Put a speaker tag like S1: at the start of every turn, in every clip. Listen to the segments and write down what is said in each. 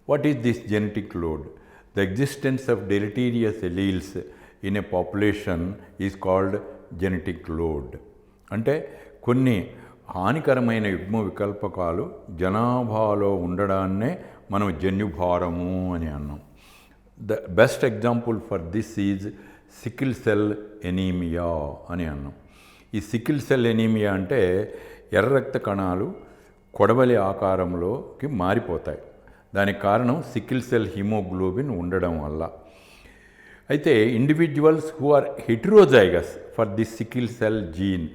S1: What is this genetic load? The existence of deleterious alleles in a population is called genetic load. అంటే కొన్ని హానికరమైన యుగ్మ వికల్పకాలు జనాభాలో ఉండడాన్నే మనం జన్యుభారము అని అన్నాం. The best example for this is sickle cell anaemia అని అన్నాం. ఈ సికిల్ సెల్ ఎనీమియా అంటే ఎర్ర రక్త కణాలు కొడవలి ఆకారంలోకి మారిపోతాయి. దానికి కారణం సికిల్ సెల్ హిమోగ్లోబిన్ ఉండడం వల్ల. అయితే individuals who are heterozygous for the sickle cell gene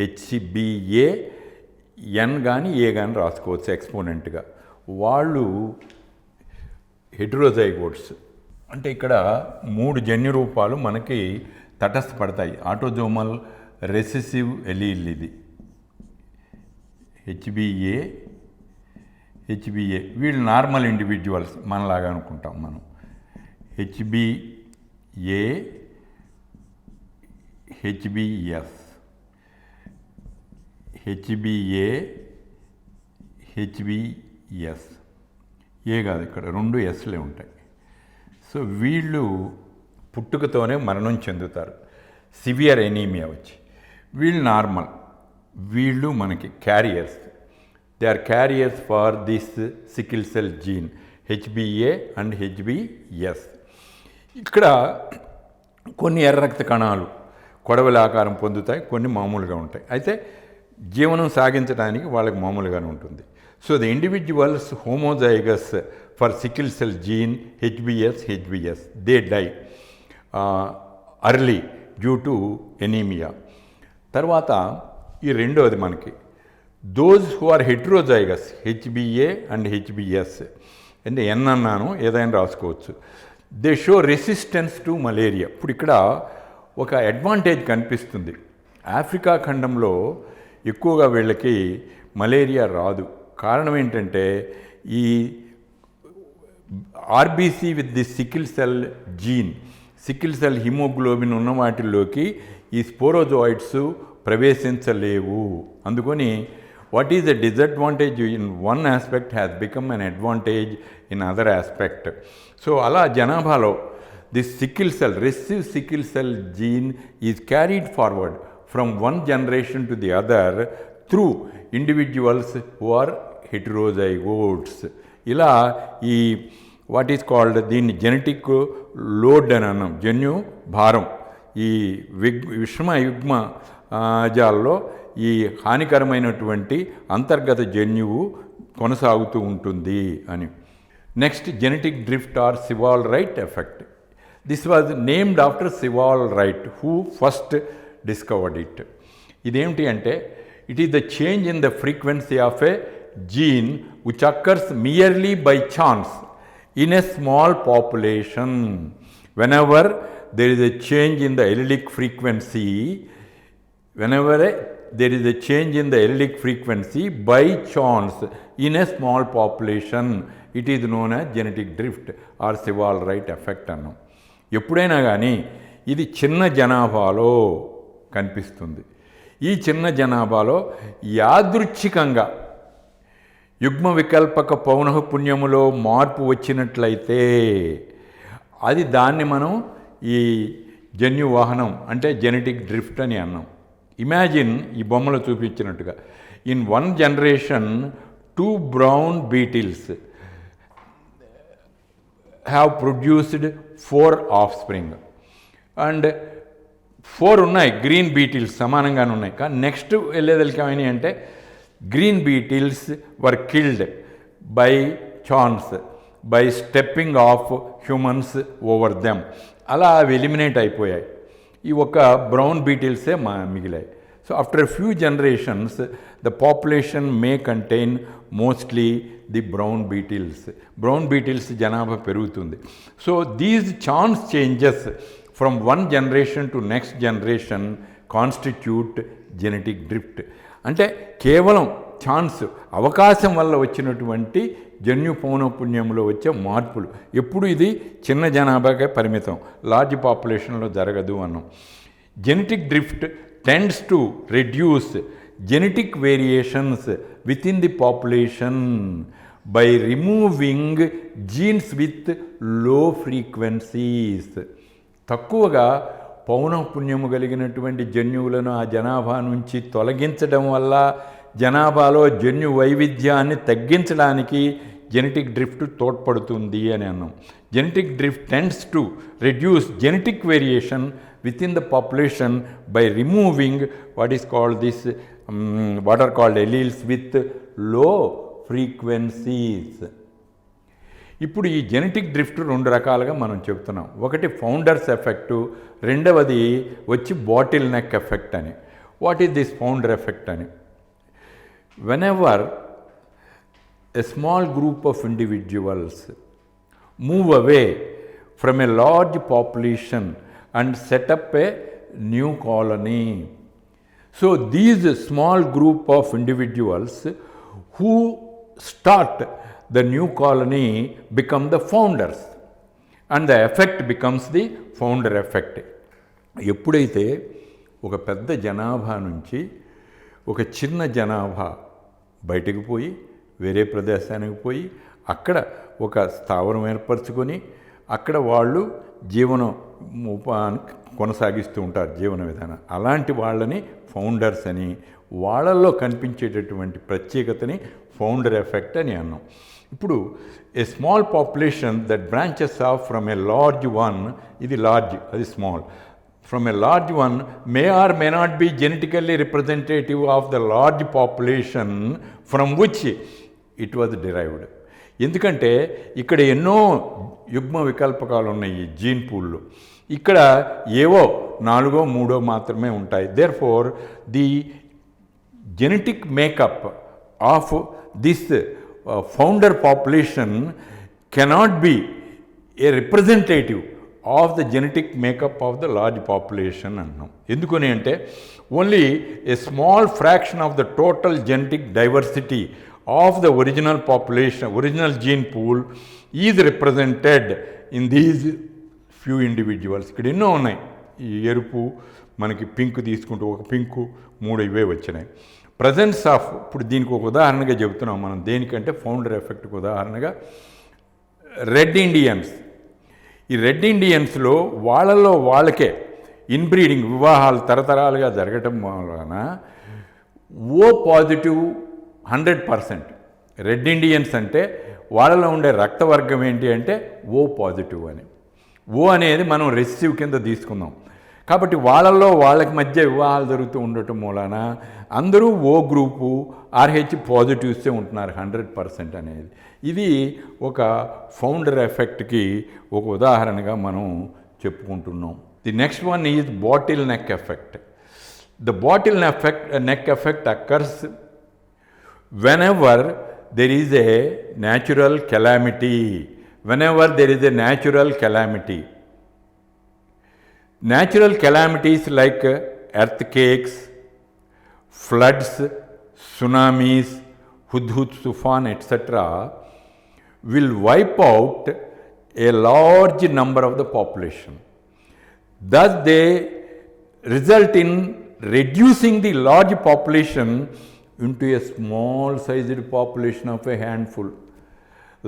S1: HBA N కానీ ఏ కానీ రాసుకోవచ్చు ఎక్స్పోనెంట్గా, వాళ్ళు హెటరోజైగోట్స్. అంటే ఇక్కడ 3 జన్యు రూపాలు మనకి తటస్థపడతాయి. ఆటోజోమల్ రెసెసివ్ ఎలీల్ ఇది HBA వీళ్ళు నార్మల్ ఇండివిజువల్స్ మనలాగా అనుకుంటాం మనం. HBA HBS ఏ కాదు, ఇక్కడ 2 Sలే ఉంటాయి. సో వీళ్ళు పుట్టుకతోనే మరణం చెందుతారు సివియర్ ఎనీమియా వచ్చి. వీళ్ళు నార్మల్, వీళ్ళు మనకి carriers. They are carriers for this sickle cell gene HBA and HBS. ఇక్కడ కొన్ని ఎర్ర రక్త కణాలు కొడవలి ఆకారం పొందుతాయి, కొన్ని మామూలుగా ఉంటాయి. అయితే జీవనం సాగించడానికి వాళ్ళకి మామూలుగానే ఉంటుంది. So the individuals homozygous for sickle cell gene HBS they die early due to anaemia. తర్వాత ఈ రెండవది మనకి those who are heterozygous HBA and HBS అంటే N అన్నాను, ఏదైనా రాసుకోవచ్చు. They show resistance to malaria. ఇప్పుడు ఇక్కడ ఒక అడ్వాంటేజ్ కనిపిస్తుంది. ఆఫ్రికా ఖండంలో ఎక్కువగా వీళ్ళకి మలేరియా రాదు. కారణం ఏంటంటే ఈ RBC with the sickle cell gene, sickle cell haemoglobin ఉన్న వాటిల్లోకి ఈ స్పోరోజోయిడ్స్ ప్రవేశించలేవు. అందుకని what is the disadvantage in one aspect has become an advantage in other aspect. So అలా జనాభాలో this sickle cell recessive sickle cell gene is carried forward from one generation to the other through individuals who are heterozygotes. ఇలా ఈ what is called దీన్ని genetic load అని అన్నాం, జన్యు భారం. ఈ విషమ యుగ్మ జాల్లో ఈ హానికరమైనటువంటి అంతర్గత జన్యువు కొనసాగుతూ ఉంటుంది అని. Next genetic drift or Sewall Wright effect. This was named after Sewall Wright who first discovered it. ఇదేమిటి అంటే it is the change in the frequency of a gene which occurs merely by chance in a small population. Whenever there is a change in the allelic frequency, whenever there is a change in the allelic frequency by chance in a small population, it is known as genetic drift or సివాల్-రైట్ effect అన్నాం. ఎప్పుడైనా కానీ ఇది చిన్న జనాభాలో కనిపిస్తుంది. ఈ చిన్న జనాభాలో యాదృచ్ఛికంగా యుగ్మ వికల్పక పౌనఃపున్యములో మార్పు వచ్చినట్లయితే అది దాన్ని మనం ఈ జన్యు వాహనం అంటే జెనెటిక్ డ్రిఫ్ట్ అని అన్నాం. ఇమాజిన్ ఈ బొమ్మలో చూపించినట్టుగా in one generation 2 brown beetles have produced 4 offspring and 4 ఉన్నాయి గ్రీన్ బీటిల్స్ సమానంగానే ఉన్నాయి. కానీ నెక్స్ట్ వెళ్ళేదలికి ఏమైనాయి అంటే green beetles were killed by chance by stepping of humans over them. అలా అవి ఎలిమినేట్ అయిపోయాయి. ఈ ఒక్క బ్రౌన్ బీటిల్సే మిగిలాయి. So after a few generations the population may contain mostly the brown beetles. Brown beetles జనాభా పెరుగుతుంది. So these chance changes from one generation to next generation constitute genetic drift. అంటే కేవలం ఛాన్స్ అవకాశం వల్ల వచ్చినటువంటి జన్యు పౌనఃపున్యంలో వచ్చే మార్పులు. ఎప్పుడు ఇది చిన్న జనాభాకే పరిమితం, లార్జ్ పాపులేషన్లో జరగదు అన్నాం. Genetic drift tends to reduce genetic variations within the population by removing jeans with లో ఫ్రీక్వెన్సీస్. తక్కువగా పౌనఃపున్యము కలిగినటువంటి జన్యువులను ఆ జనాభా నుంచి తొలగించడం వల్ల జనాభాలో జన్యు వైవిధ్యాన్ని తగ్గించడానికి జెనెటిక్ డ్రిఫ్ట్ తోడ్పడుతుంది అని అన్నాం. Genetic drift tends to reduce genetic variation with in the population by removing what are called alleles with low frequencies. ఇప్పుడు ఈ జెనెటిక్ డ్రిఫ్ట్ రెండు రకాలుగా మనం చెప్తున్నాం. ఒకటి ఫౌండర్స్ ఎఫెక్టు, రెండవది వచ్చి బాటిల్ నెక్ ఎఫెక్ట్ అని. What is this founder effect అని? whenever a small group of individuals move away from a large population and set up a new colony. So these small group of individuals who start the new colony become the founders and the effect becomes the founder effect. ఎప్పుడైతే ఒక పెద్ద జనాభా నుంచి ఒక చిన్న జనాభా బయటకు పోయి వేరే ప్రదేశానికి పోయి అక్కడ ఒక స్థావరం ఏర్పరచుకొని అక్కడ వాళ్ళు జీవనం కొనసాగిస్తూ ఉంటారు, జీవన విధానం. అలాంటి వాళ్ళని ఫౌండర్స్ అని, వాళ్ళల్లో కనిపించేటటువంటి ప్రత్యేకతని ఫౌండర్ ఎఫెక్ట్ అని అన్నాం. ఇప్పుడు a small population that branches of from a large one, ఇది లార్జ్, అది small, from a large one may or may not be genetically representative of the large population from which it was derived. ఎందుకంటే ఇక్కడ ఎన్నో యుగ్మ వికల్పకాలు ఉన్నాయి ఈ gene పూల్లో. ఇక్కడ ఏవో 4 3 మాత్రమే ఉంటాయి. Therefore the genetic makeup of this founder population cannot be a representative of the genetic makeup of the large population అంటున్నాం. ఎందుకని అంటే only a small fraction of the total genetic diversity of the original population, original gene pool is represented in these few individuals. ఇక్కడ ఎన్నో ఉన్నాయి. ఈ ఎరుపు, మనకి pink తీసుకుంటూ ఒక పింకు 3 ఇవే వచ్చినాయి. ప్రజెన్స్ ఆఫ్, ఇప్పుడు దీనికి ఒక ఉదాహరణగా చెబుతున్నాం మనం. దేనికంటే ఫౌండర్ ఎఫెక్ట్కి ఉదాహరణగా రెడ్ ఇండియన్స్. ఈ రెడ్ ఇండియన్స్లో వాళ్ళల్లో వాళ్ళకే ఇన్బ్రీడింగ్, వివాహాలు తరతరాలుగా జరగటం వలన ఓ పాజిటివ్ 100%. రెడ్ ఇండియన్స్ అంటే వాళ్ళలో ఉండే రక్తవర్గం ఏంటి అంటే ఓ పాజిటివ్ అని. ఓ అనేది మనం రెసిసివ్ కింద తీసుకుందాం. కాబట్టి వాళ్ళల్లో వాళ్ళకి మధ్య వివాహాలు జరుగుతూ ఉండటం మూలన అందరూ ఓ గ్రూపు RH పాజిటివ్సే ఉంటున్నారు 100% అనేది. ఇది ఒక ఫౌండర్ ఎఫెక్ట్కి ఒక ఉదాహరణగా మనం చెప్పుకుంటున్నాం. The next one is bottle neck effect. The bottle neck effect occurs whenever there is a natural calamity. Whenever there is a natural calamity. Natural calamities like earthquakes, floods, tsunamis, hudhud, tufan, etc. will wipe out a large number of the population. Thus they result in reducing the large population into a small sized population of a handful.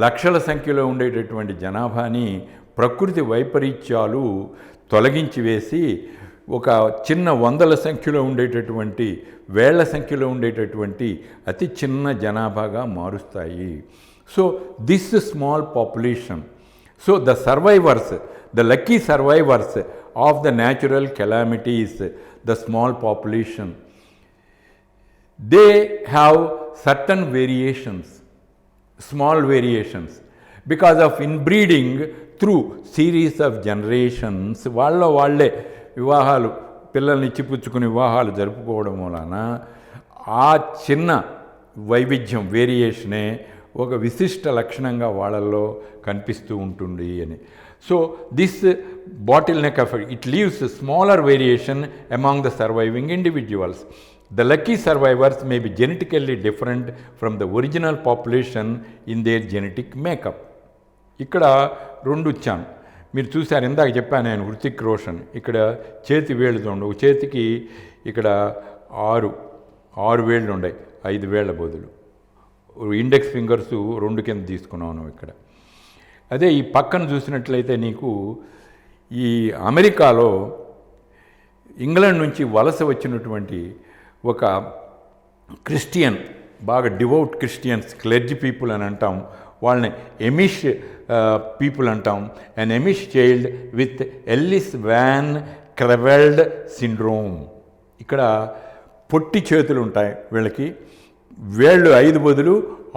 S1: లక్షల సంఖ్యలో ఉండేటటువంటి జనాభాని ప్రకృతి వైపరీత్యాలు తొలగించి వేసి ఒక చిన్న 100ల సంఖ్యలో ఉండేటటువంటి, వేళ్ల సంఖ్యలో ఉండేటటువంటి అతి చిన్న జనాభాగా మారుస్తాయి. So this small population, so the survivors, the lucky survivors of the natural calamities, the small population, they have certain variations, small variations, because of inbreeding through series of generations. వాళ్ళే వివాహాలు, పిల్లల్ని ఇచ్చిపుచ్చుకుని వివాహాలు జరుపుకోవడం వలన ఆ చిన్న వైవిధ్యం, వేరియేషనే ఒక విశిష్ట లక్షణంగా వాళ్ళల్లో కనిపిస్తూ ఉంటుంది అని. So this bottle neck effect, it leaves smaller variation among the surviving individuals. The lucky survivors may be genetically different from the original population in their genetic makeup. ఇక్కడ 2 ఇచ్చాను, మీరు చూశారు. ఇందాక చెప్పాను నేను హృతిక్ రోషన్. ఇక్కడ చేతి వేళ్ళు చూడండి, ఒక చేతికి ఇక్కడ 6 వేళ్ళు ఉన్నాయి, 5 వేళ్ల బదులు. ఇండెక్స్ ఫింగర్స్ 2 కింద తీసుకున్నాను ఇక్కడ. అదే ఈ పక్కన చూసినట్లయితే నీకు ఈ అమెరికాలో ఇంగ్లాండ్ నుంచి వలస వచ్చినటువంటి ఒక క్రిస్టియన్, బాగా డివోట్ క్రిస్టియన్స్, క్లెర్జీ పీపుల్ అని అంటాం, వాళ్ళని ఎమిష్ పీపుల్ అంటాం. And Amish child with Ellis van Creveld syndrome. ఇక్కడ పొట్టి చేతులు ఉంటాయి వీళ్ళకి, వేళ్ళు 5 బదులు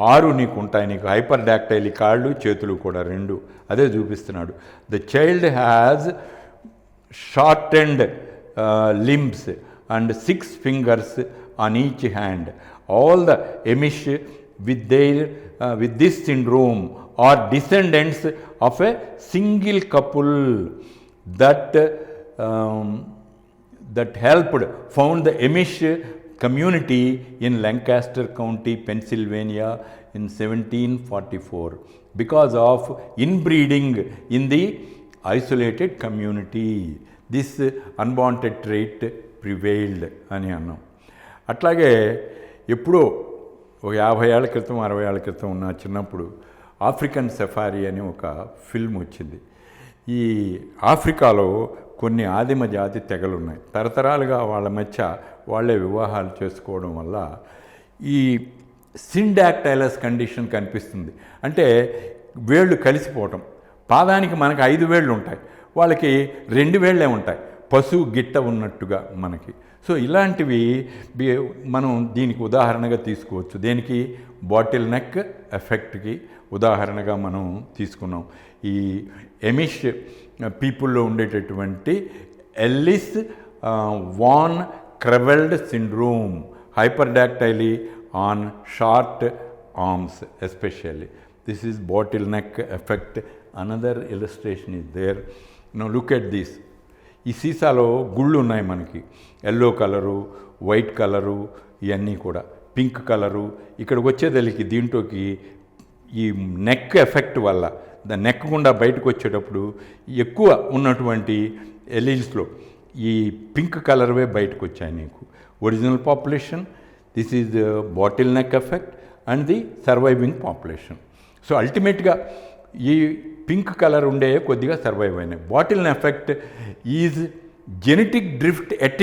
S1: 6 నీకు ఉంటాయి. నీకు హైపర్ డాక్టైల్ కాళ్ళు చేతులు కూడా 2. అదే చూపిస్తున్నాడు. The child has shortened limbs and 6 fingers on each hand. All the Amish with this syndrome are descendants of a single couple that helped found the Amish community in Lancaster County, Pennsylvania in 1744 because of inbreeding in the isolated community. This unwanted trait prevailed అని అన్నాం. అట్లాగే ఎప్పుడో ఒక 50 ఏళ్ల క్రితం 60 ఏళ్ల క్రితం ఉన్న చిన్నప్పుడు ఆఫ్రికన్ సఫారీ అని ఒక ఫిల్మ్ వచ్చింది. ఈ ఆఫ్రికాలో కొన్ని ఆదిమ జాతి తెగలు ఉన్నాయి. తరతరాలుగా వాళ్ళ మధ్య వాళ్ళే వివాహాలు చేసుకోవడం వల్ల ఈ సిండాక్టైలస్ కండిషన్ కనిపిస్తుంది. అంటే వేళ్ళు కలిసిపోవటం. పాదానికి మనకు 5 వేళ్ళు ఉంటాయి, వాళ్ళకి 2 వేళ్ళే ఉంటాయి, పశువు గిట్ట ఉన్నట్టుగా మనకి. సో ఇలాంటివి మనం దీనికి ఉదాహరణగా తీసుకోవచ్చు. దేనికి? బాటిల్ నెక్ ఎఫెక్ట్కి ఉదాహరణగా మనం తీసుకున్నాం. ఈ ఎమిష్ పీపుల్లో ఉండేటటువంటి Ellis van Creveld syndrome, hyperdactyly and short arms especially. This is bottle neck effect. Another illustration is there. No look at this. ఈ సీసాలో గుళ్ళు ఉన్నాయి మనకి, ఎల్లో కలరు, వైట్ కలరు, ఇవన్నీ కూడా పింక్ కలరు. ఇక్కడికి వచ్చేదానికి దీంట్లోకి ఈ నెక్ ఎఫెక్ట్ వల్ల నెక్ గుండా బయటకు వచ్చేటప్పుడు ఎక్కువ ఉన్నటువంటి ఎలీల్స్లో ఈ పింక్ కలర్వే బయటకు వచ్చాయి నీకు. Original population, this is bottle neck effect and the surviving population. So అల్టిమేట్గా ఈ పింక్ కలర్ ఉండే కొద్దిగా సర్వైవ్ అయినాయి. Bottle effect is genetic drift at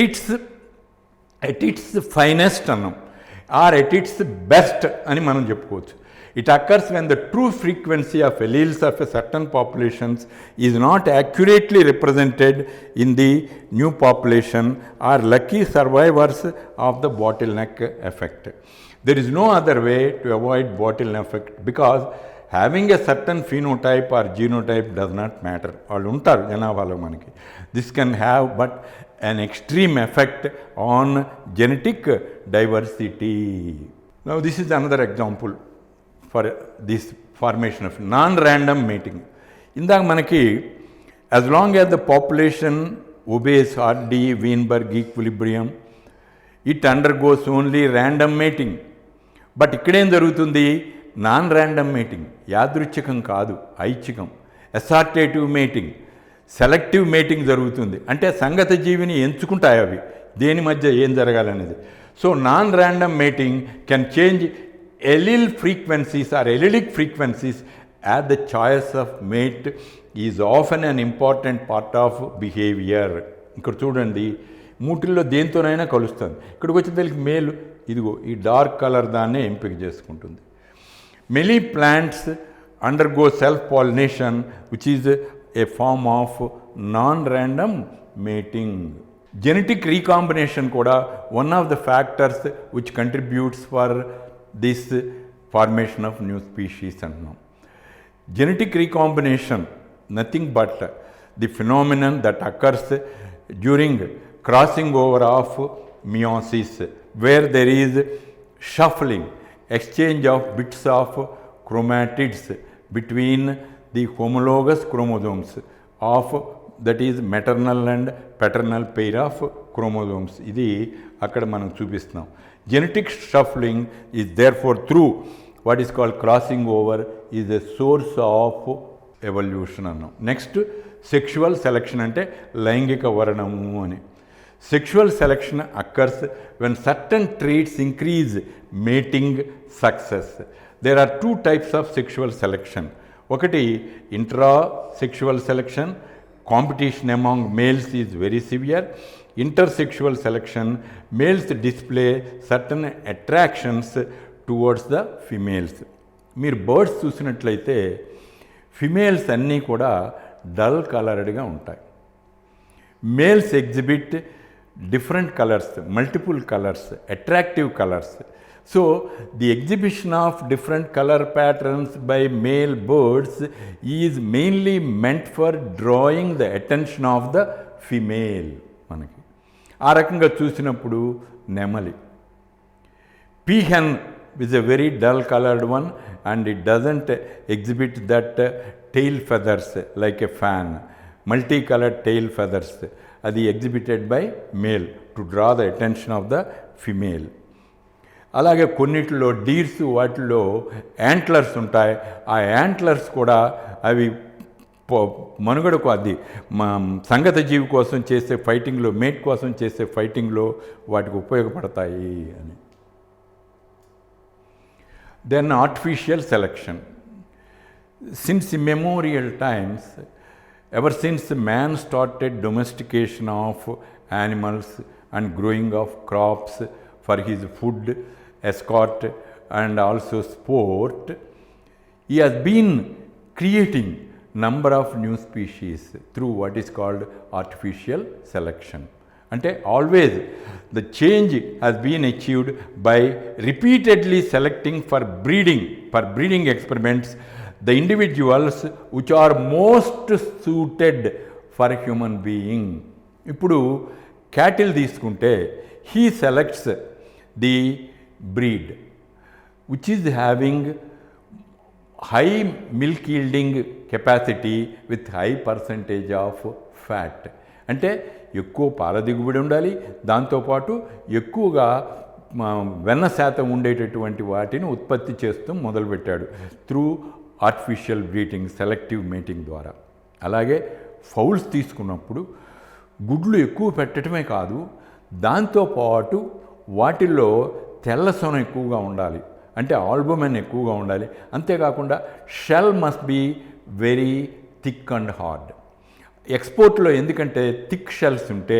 S1: its finest అన్నాం, ఆర్ ఎట్ ఇట్స్ బెస్ట్ అని మనం చెప్పుకోవచ్చు. It occurs when the true frequency of alleles of a certain populations is not accurately represented in the new population or lucky survivors of the bottle neck effect. There is no other way to avoid bottle effect because having a certain phenotype or genotype does not matter. వాళ్ళు ఉంటారు జనాభాలో మనకి. This can have but an extreme effect on genetic diversity. Now this is another example for this formation of non-random mating. ఇందాక మనకి as long as the population obeys R.D. Weinberg equilibrium, it undergoes only random mating. But ఇక్కడేం జరుగుతుంది? Non random mating, యాదృచ్ఛికం కాదు, ఐచ్ఛికం. Assortative mating, selective mating జరుగుతుంది. అంటే సంగత జీవిని ఎంచుకుంటాయి అవి దేని మధ్య ఏం జరగాలనేది. So non random mating can change allele frequencies or allelic frequencies at the choice of mate is often an important part of behaviour. ఇక్కడ చూడండి, మూటిల్లో దేంతోనైనా కలుస్తుంది. ఇక్కడికి వచ్చేదానికి మేలు ఇదిగో ఈ డార్క్ కలర్ దాన్నే ఎంపిక చేసుకుంటుంది. Many plants undergo self-pollination, which is a form of non-random mating. Genetic recombination kuda one of the factors which contributes for this formation of new species. Genetic recombination, nothing but the phenomenon that occurs during crossing over of meiosis, where there is shuffling, exchange of bits of chromatids between the homologous chromosomes of, that is maternal and paternal pair of chromosomes. ఇది అక్కడ మనం చూపిస్తున్నాం. Genetic shuffling is therefore through what is called crossing over is a source of evolution అన్నాం. Next sexual selection, అంటే లైంగిక వర్ణము అని. Sexual selection occurs when certain traits increase mating success. There are 2 types of sexual selection. ఒకటి intra sexual selection, competition among males is very severe. Intersexual selection, males display certain attractions towards the females. మీరు birds చూసినట్లయితే females అన్నీ కూడా dull కలర్డ్గా ఉంటాయి. Males exhibit different colors, multiple colors, attractive colors. So the exhibition of different color patterns by male birds is mainly meant for drawing the attention of the female. మనకి ఆ రకంగా చూసినప్పుడు నెమలి, peahen is a very dull colored one and it doesn't exhibit that tail feathers like a fan, multicolored tail feathers. అది exhibited by male to draw the attention of the female. అలాగే కొన్నిటిలో deers వాటిల్లో యాంట్లర్స్ ఉంటాయి. ఆ యాంట్లర్స్ కూడా అవి మనుగడకు అది సంగత జీవి కోసం చేసే ఫైటింగ్లో, మేట్ కోసం చేసే ఫైటింగ్లో వాటికి ఉపయోగపడతాయి అని. Then artificial selection. Since immemorial times, ever since man started domestication of animals and growing of crops for his food, escort and also sport, he has been creating number of new species through what is called artificial selection. అంటే always the change has been achieved by repeatedly selecting for breeding experiments the individuals which are most suited for human being. ఇప్పుడు cattle తీసుకుంటే he selects the breed which is having high milk yielding capacity with high percentage of fat. అంటే ఎక్కువ పాల దిగుబడి ఉండాలి, దాంతోపాటు ఎక్కువగా వెన్న శాతం ఉండేటటువంటి వాటిని ఉత్పత్తి చేస్తూ మొదలుపెట్టాడు through artificial breeding, selective mating ద్వారా. అలాగే ఫౌల్స్ తీసుకున్నప్పుడు గుడ్లు ఎక్కువ పెట్టడమే కాదు, దాంతోపాటు వాటిల్లో తెల్లసొన ఎక్కువగా ఉండాలి, అంటే ఆల్బుమిన్ ఎక్కువగా ఉండాలి. అంతేకాకుండా shell must be very thick and hard. ఎక్స్పోర్ట్లో ఎందుకంటే థిక్ షెల్స్ ఉంటే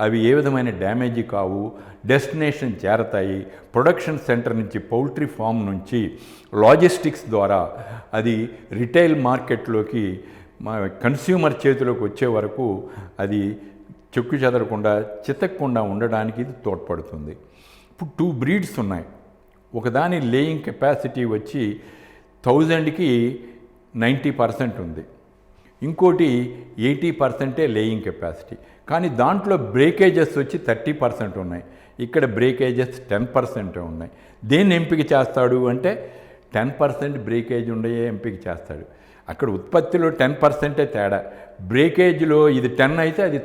S1: అవి ఏ విధమైన డ్యామేజీ కావు, డెస్టినేషన్ చేరతాయి. ప్రొడక్షన్ సెంటర్ నుంచి, పౌల్ట్రీ ఫామ్ నుంచి లాజిస్టిక్స్ ద్వారా అది రిటైల్ మార్కెట్లోకి కన్స్యూమర్ చేతిలోకి వచ్చే వరకు అది చెక్కు చెదరకుండా, చితక్కుండా ఉండడానికి ఇది తోడ్పడుతుంది. ఇప్పుడు 2 బ్రీడ్స్ ఉన్నాయి. ఒకదాని లేయింగ్ కెపాసిటీ వచ్చి 1000కి 90% ఉంది, ఇంకోటి 80% లేయింగ్ కెపాసిటీ. కానీ దాంట్లో బ్రేకేజెస్ వచ్చి 30% ఉన్నాయి, ఇక్కడ బ్రేకేజెస్ 10% ఉన్నాయి. దేన్ని ఎంపిక చేస్తాడు అంటే 10% బ్రేకేజ్ ఉండయే ఎంపిక చేస్తాడు. అక్కడ ఉత్పత్తిలో 10% తేడా, బ్రేకేజ్లో ఇది 10 అయితే అది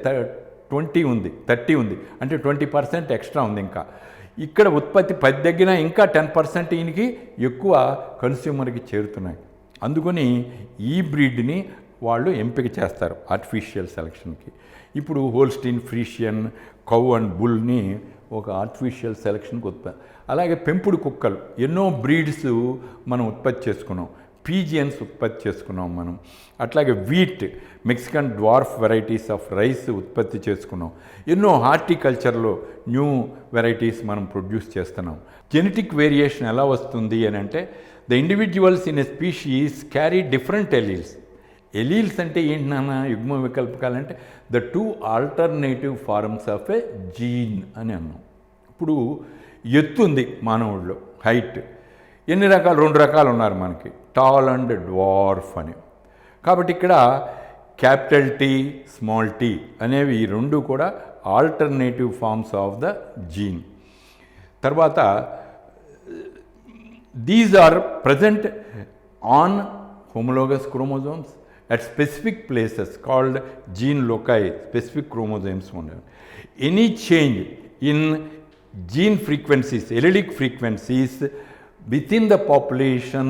S1: 20 ఉంది, 30 ఉంది, అంటే 20% ఎక్స్ట్రా ఉంది. ఇంకా ఇక్కడ ఉత్పత్తి 10 దగ్గర ఇంకా 10% ఈయనకి ఎక్కువ కన్స్యూమర్కి చేరుతున్నాయి. అందుకని ఈ బ్రీడ్ని వాళ్ళు ఎంపిక చేస్తారు ఆర్టిఫిషియల్ సెలక్షన్కి. ఇప్పుడు హోల్స్టీన్, ఫ్రీషియన్, కౌ అండ్ బుల్ని ఒక ఆర్టిఫిషియల్ సెలక్షన్కి అలాగే పెంపుడు కుక్కలు ఎన్నో బ్రీడ్స్ మనం ఉత్పత్తి చేసుకున్నాం, పీజియన్స్ ఉత్పత్తి చేసుకున్నాం మనం. అట్లాగే wheat, Mexican dwarf varieties of rice ఉత్పత్తి చేసుకున్నాం. ఎన్నో హార్టికల్చర్లో న్యూ వెరైటీస్ మనం ప్రొడ్యూస్ చేస్తున్నాం. జెనెటిక్ వేరియేషన్ ఎలా వస్తుంది అని అంటే the individuals in a species carry different alleles. Alleles అంటే ఏంటి నాన్న, యుగ్మ వికల్పకాలు అంటే the 2 alternative forms of a gene అని అన్నాం. ఇప్పుడు ఎత్తు ఉంది మానవుడిలో, హైట్ ఎన్ని రకాలు, 2 రకాలు ఉన్నారు మనకి, టాల్ అండ్ డ్వార్ఫ్ అని. కాబట్టి ఇక్కడ క్యాపిటల్ టీ, స్మాల్ టీ అనేవి ఈ 2 కూడా alternative forms of the gene. తర్వాత these are present on homologous chromosomes at specific places called gene loci, specific chromosomes. Any change in gene frequencies, allelic frequencies within the population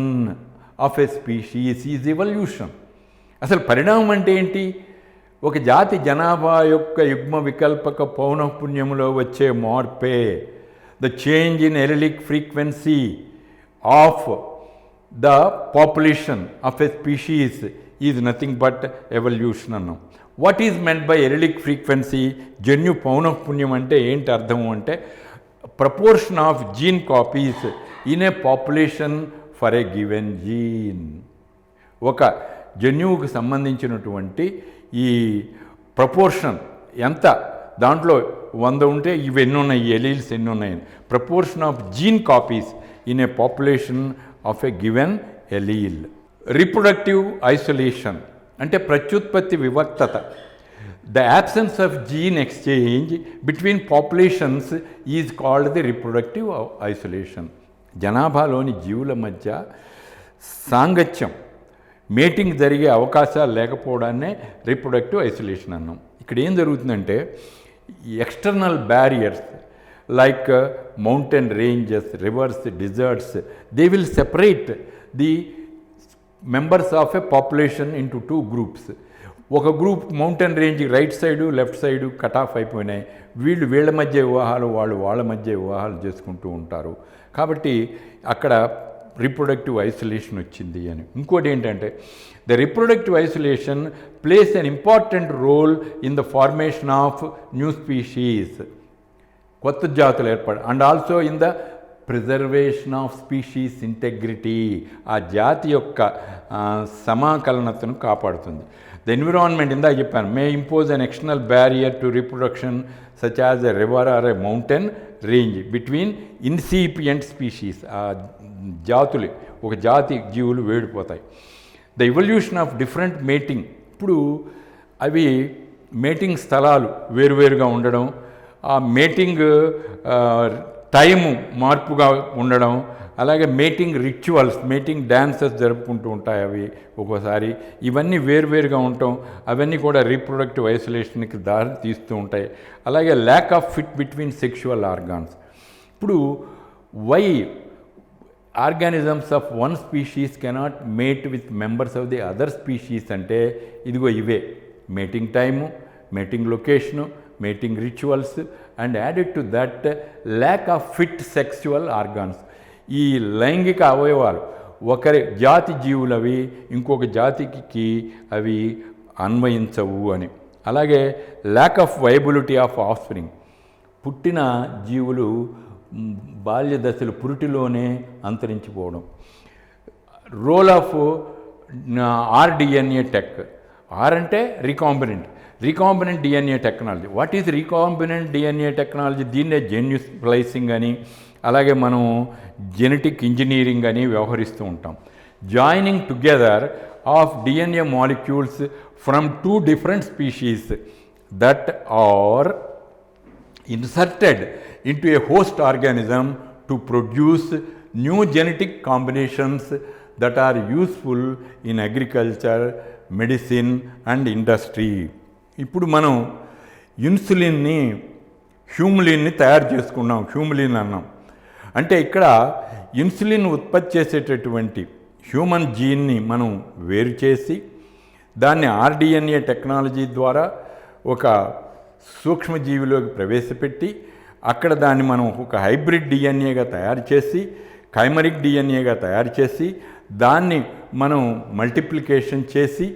S1: of a species is evolution. అసలు పరిణామం అంటే ఏంటి? ఒక జాతి జనాభా యొక్క యుగ్మ వికల్పక పౌనఃపున్యంలో వచ్చే మార్పే the change in allelic frequency of the population of a species is nothing but evolution అన్నాం. What is meant by allelic frequency? జన్యు పౌనఃపున్యం అంటే ఏంటి అర్థము అంటే proportion of gene copies in a population for a given gene. ఒక జన్యువుకు సంబంధించినటువంటి ఈ ప్రపోర్షన్ ఎంత, దాంట్లో 100 ఉంటే ఇవి ఎన్ని ఉన్నాయి, ఎలీల్స్ ఎన్ని ఉన్నాయి, proportion of gene copies in a population of a given allele. Reproductive isolation అంటే ప్రత్యుత్పత్తి వివక్తత. The absence of gene exchange between populations is called the reproductive isolation. జనాభాలోని జీవుల మధ్య సాంగత్యం, మేటింగ్ జరిగే అవకాశాలు లేకపోవడాన్నే రీప్రొడక్టివ్ ఐసోలేషన్ అన్నాం. ఇక్కడ ఏం జరుగుతుందంటే external barriers like mountain ranges, rivers, deserts, they will separate the members of a population into 2 groups. ఒక group mountain range right side left side cut off అయిపోయినాయి, వీళ్ళ మధ్య వివాహాలు, వాళ్ళ మధ్య వివాహాలు చేసుకుంటూ ఉంటారు. కాబట్టి అక్కడ రీప్రొడక్టివ్ ఐసోలేషన్ వచ్చింది అని. ఇంకోటి ఏంటంటే the reproductive isolation plays an important role in the formation of new species, కొత్త జాతులు ఏర్పడ, and also in the preservation of species integrity, ఆ జాతి యొక్క సమాకలనతను కాపాడుతుంది. ద ఎన్విరాన్మెంట్ ఇందాక చెప్పాను, may impose an external barrier to reproduction such as a river or a mountain range between incipient species, ఆ జాతులు, ఒక జాతి జీవులు వేడిపోతాయి. The evolution of different mating, ఇప్పుడు అవి మేటింగ్ స్థలాలు వేరువేరుగా ఉండడం, ఆ మేటింగ్ టైము మార్పుగా ఉండడం, అలాగే మేటింగ్ రిచువల్స్, మేటింగ్ డ్యాన్సెస్ జరుపుకుంటూ ఉంటాయి అవి ఒక్కోసారి, ఇవన్నీ వేరువేరుగా ఉండటం, అవన్నీ కూడా రీప్రొడక్టివ్ ఐసోలేషన్కి దారి తీస్తూ ఉంటాయి. అలాగే lack of fit between sexual organs. ఇప్పుడు why organisms of one species cannot mate with members of the other species అంటే ఇదిగో ఇవే mating time, mating location, mating rituals, and added to that lack of fit sexual organs. ఈ లైంగిక అవయవాలు ఒకరి జాతి జీవులవి ఇంకొక జాతికి అవి అన్వయించవు అని. అలాగే lack of viability of offspring, పుట్టిన జీవులు బాల్య దశలు పురిటిలోనే అంతరించిపోవడం. Role of rDNA tech, R అంటే recombinant DNA technology. What is recombinant DNA technology? దీన్నే జెన్యు స్ప్లైసింగ్ అని, అలాగే మనం జెనెటిక్ ఇంజనీరింగ్ అని వ్యవహరిస్తూ ఉంటాం. Joining together of DNA molecules from 2 different species that are inserted into a host organism to produce new genetic combinations that are useful in agriculture, medicine and industry. ఇప్పుడు మనం ఇన్సులిన్ని, హ్యూములిన్ని తయారు చేసుకున్నాం, హ్యూములిన్ అన్నాం. అంటే ఇక్కడ ఇన్సులిన్ ఉత్పత్తి చేసేటటువంటి హ్యూమన్ జీన్ని మనం వేరు చేసి దాన్ని ఆర్డిఎన్ఏ టెక్నాలజీ ద్వారా ఒక సూక్ష్మజీవిలోకి ప్రవేశపెట్టి అక్కడ దాన్ని మనం ఒక హైబ్రిడ్ డిఎన్ఏగా తయారు చేసి, కైమరిక్ డిఎన్ఏగా తయారు చేసి, దాన్ని మనం మల్టిప్లికేషన్ చేసి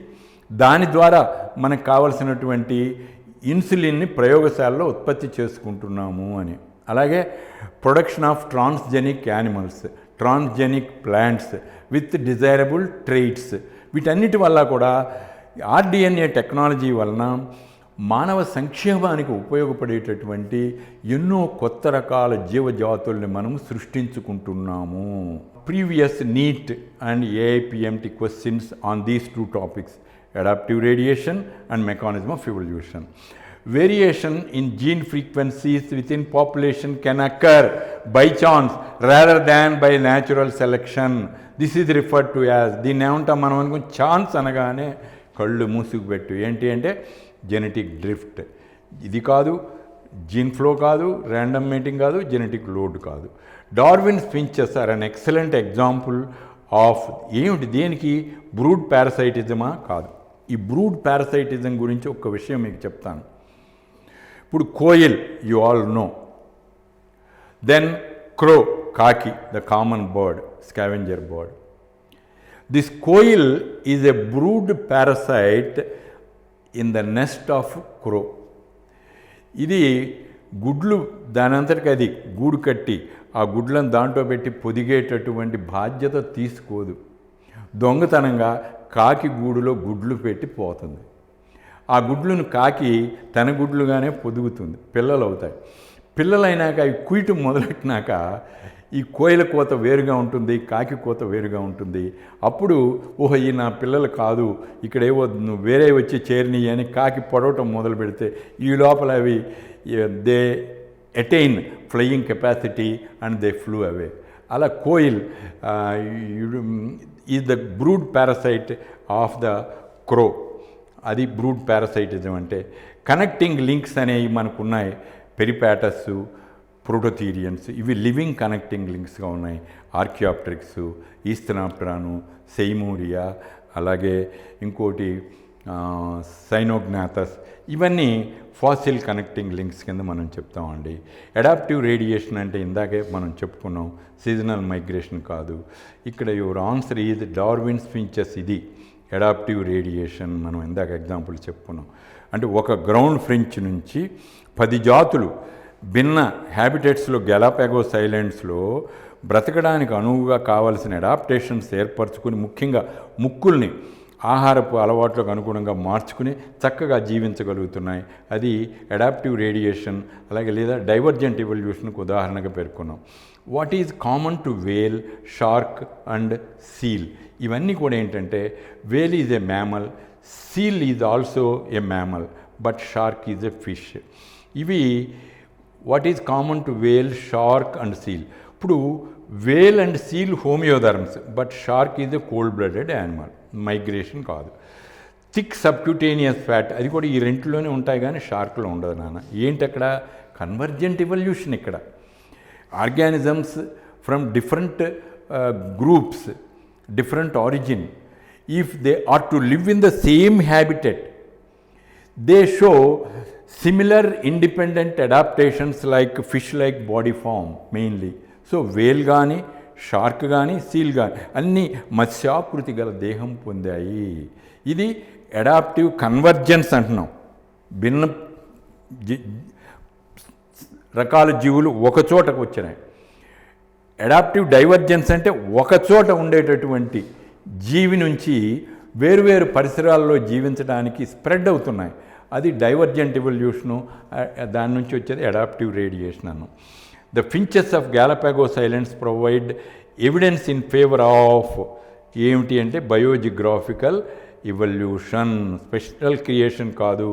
S1: దాని ద్వారా మనకు కావలసినటువంటి ఇన్సులిన్ని ప్రయోగశాలలో ఉత్పత్తి చేసుకుంటున్నాము అని. అలాగే production of transgenic animals, transgenic plants with desirable traits, వీటన్నిటి వల్ల కూడా ఆర్డిఎన్ఏ టెక్నాలజీ వలన మానవ సంక్షేమానికి ఉపయోగపడేటటువంటి ఎన్నో కొత్త రకాల జీవజాతుల్ని మనం సృష్టించుకుంటున్నాము. Previous NEET and AIPMT questions on these 2 topics, adaptive radiation and mechanism of evolution. Variation in gene frequencies within population can occur by chance rather than by natural selection. This is referred to as, దీన్ని ఏమంటాం మనం అనుకుని, chance అనగానే కళ్ళు మూసుకుపెట్టు, ఏంటి అంటే genetic drift. ఇది కాదు, జీన్ ఫ్లో కాదు, ర్యాండమ్ మేటింగ్ కాదు, జెనెటిక్ లోడ్ కాదు. Darwin's finches are an excellent example of ఏమిటి, దేనికి, బ్రూడ్ పారసైటిజమా కాదు. ఈ బ్రూడ్ పారసైటిజం గురించి ఒక విషయం మీకు చెప్తాను. ఇప్పుడు koel you all know, then crow, కాకి the common bird, scavenger bird, this koel is a brood parasite in the nest of crow. ఇది గుడ్లు దానంతటికి అది గూడు కట్టి ఆ గుడ్లను దాంట్లో పెట్టి పొదిగేటటువంటి బాధ్యత తీసుకోదు. దొంగతనంగా కాకి గూడులో గుడ్లు పెట్టి పోతుంది. ఆ గుడ్లను కాకి తన గుడ్లుగానే పొదుగుతుంది, పిల్లలు అవుతాయి. పిల్లలైనాక అవి కుయటం మొదలెట్టినాక ఈ కోయిల కోత వేరుగా ఉంటుంది, కాకి కోత వేరుగా ఉంటుంది. అప్పుడు ఓహో ఈ నా పిల్లలు కాదు, ఇక్కడేవో నువ్వు వేరే వచ్చి చేరినవి అని కాకి పొడవటం మొదలు పెడితే ఈ లోపల అవి they attain flying capacity and they flew away. అలా koel is the brood parasite of the crow. అది బ్రూడ్ పారసైటిజం అంటే. కనెక్టింగ్ లింక్స్ అనేవి మనకు ఉన్నాయి. పెరిపాటస్, ప్రోటోథీరియన్స్, ఇవి లివింగ్ కనెక్టింగ్ లింక్స్గా ఉన్నాయి. ఆర్కియాప్టెరిక్స్, ఈస్థనాప్టరాను, సెయిమోరియా, అలాగే ఇంకోటి సైనోగ్నాథస్, ఇవన్నీ ఫాసిల్ కనెక్టింగ్ లింక్స్ కింద మనం చెప్తామండి. అడాప్టివ్ రేడియేషన్ అంటే ఇందాకే మనం చెప్పుకున్నాం, సీజనల్ మైగ్రేషన్ కాదు. ఇక్కడ your answer is Darwin's finches. ఇది అడాప్టివ్ రేడియేషన్. మనం ఇందాక ఎగ్జాంపుల్ చెప్పుకున్నాం. అంటే ఒక గ్రౌండ్ ఫ్రించ్ నుంచి 10 జాతులు భిన్న హ్యాబిటేట్స్లో గ్యాలాపాగోస్ ఐలాండ్స్లో బ్రతకడానికి అనువుగా కావలసిన అడాప్టేషన్స్ ఏర్పరచుకుని, ముఖ్యంగా ముక్కుల్ని ఆహారపు అలవాట్లకు అనుగుణంగా మార్చుకుని చక్కగా జీవించగలుగుతున్నాయి. అది అడాప్టివ్ రేడియేషన్. అలాగే లేదా డైవర్జెంట్ ఎవల్యూషన్కు ఉదాహరణగా పేర్కొన్నాం. What is common to whale, shark and seal? ఇవన్నీ కూడా ఏంటంటే, whale is a mammal, seal is also a mammal, but shark is a fish. ఇవి what is common to whale, shark and seal. ఇప్పుడు whale and seal homeotherms, but shark is a cold blooded animal, migration కాదు. Thick subcutaneous fat, అది కూడా ఈ రెంట్లోనే ఉంటాయి కానీ షార్క్లో ఉండదు నాన్న. ఏంటి అక్కడ? Convergent evolution. ఇక్కడ organisms from different groups, different origin, if they are to live in the same habitat, they show similar independent adaptations like fish-like body form mainly. So whale గాని, షార్క్ కానీ, సీల్ కానీ అన్నీ మత్స్యాకృతి గల దేహం పొందాయి. ఇది adaptive convergence అంటున్నాం. భిన్న రకాల జీవులు ఒక చోటకు వచ్చినాయి. అడాప్టివ్ డైవర్జెన్స్ అంటే ఒక చోట ఉండేటటువంటి జీవి నుంచి వేరువేరు పరిసరాల్లో జీవించడానికి స్ప్రెడ్ అవుతున్నాయి. అది డైవర్జెంట్ ఎవల్యూషను. దాని నుంచి వచ్చేది అడాప్టివ్ రేడియేషన్ అన్నాం. The finches of Galapagos islands provide evidence in favour of ఏమిటి అంటే బయోజిగ్రాఫికల్ ఎవల్యూషన్. స్పెషల్ క్రియేషన్ కాదు,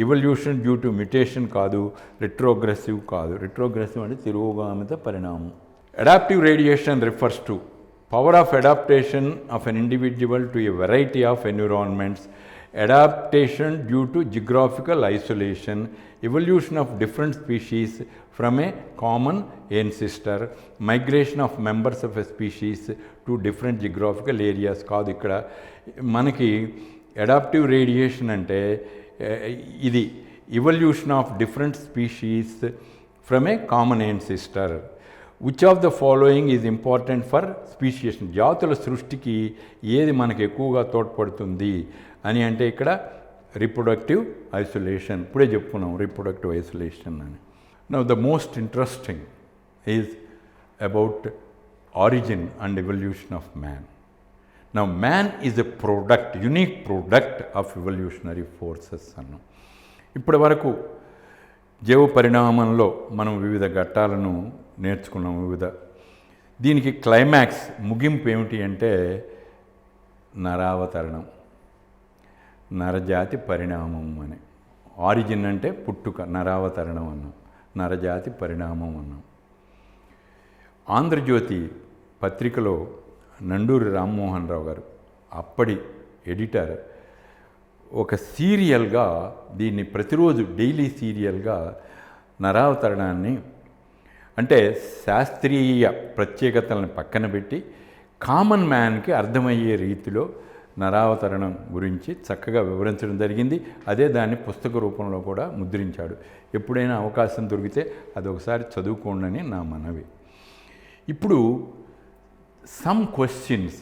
S1: ఎవల్యూషన్ డ్యూ టు మ్యుటేషన్ కాదు, రిట్రోగ్రెసివ్ కాదు. రిట్రోగ్రెసివ్ అంటే తిరోగామిత పరిణామం. Adaptive radiation refers to power of adaptation of an individual to a variety of environments, adaptation due to geographical isolation, evolution of different species from a common ancestor, migration of members of a species to different geographical areas. కాదు ఇక్కడ మనకి adaptive radiation అంటే ఇది evolution of different species from a common ancestor. Which of the following is important for speciation? జాతుల సృష్టికి ఏది మనకు ఎక్కువగా తోడ్పడుతుంది అని అంటే ఇక్కడ రిప్రొడక్టివ్ ఐసోలేషన్. ఇప్పుడే చెప్పుకున్నాం రిప్రొడక్టివ్ ఐసోలేషన్ అని. Now the most interesting is about origin and evolution of man. Now man is a product, unique product of evolutionary forces అన్నాం. ఇప్పటి వరకు జీవ పరిణామంలో మనం వివిధ ఘట్టాలను నేర్చుకున్నాం. దీనికి క్లైమాక్స్, ముగింపు ఏమిటి అంటే నరావతరణం, నరజాతి పరిణామం అని. ఆరిజిన్ అంటే పుట్టుక, నరావతరణం అన్నాం, నరజాతి పరిణామం అన్నాం. ఆంధ్రజ్యోతి పత్రికలో నండూరి రామ్మోహన్ రావు గారు, అప్పటి ఎడిటర్, ఒక సీరియల్గా దీన్ని ప్రతిరోజు డైలీ సీరియల్గా నరావతరణాన్ని అంటే శాస్త్రీయ ప్రత్యేకతలను పక్కన పెట్టి కామన్ మ్యాన్కి అర్థమయ్యే రీతిలో నరావతరణం గురించి చక్కగా వివరించడం జరిగింది. అదే దాన్ని పుస్తక రూపంలో కూడా ముద్రించాడు. ఎప్పుడైనా అవకాశం దొరికితే అది ఒకసారి చదువుకోండి నా మనవి. ఇప్పుడు some questions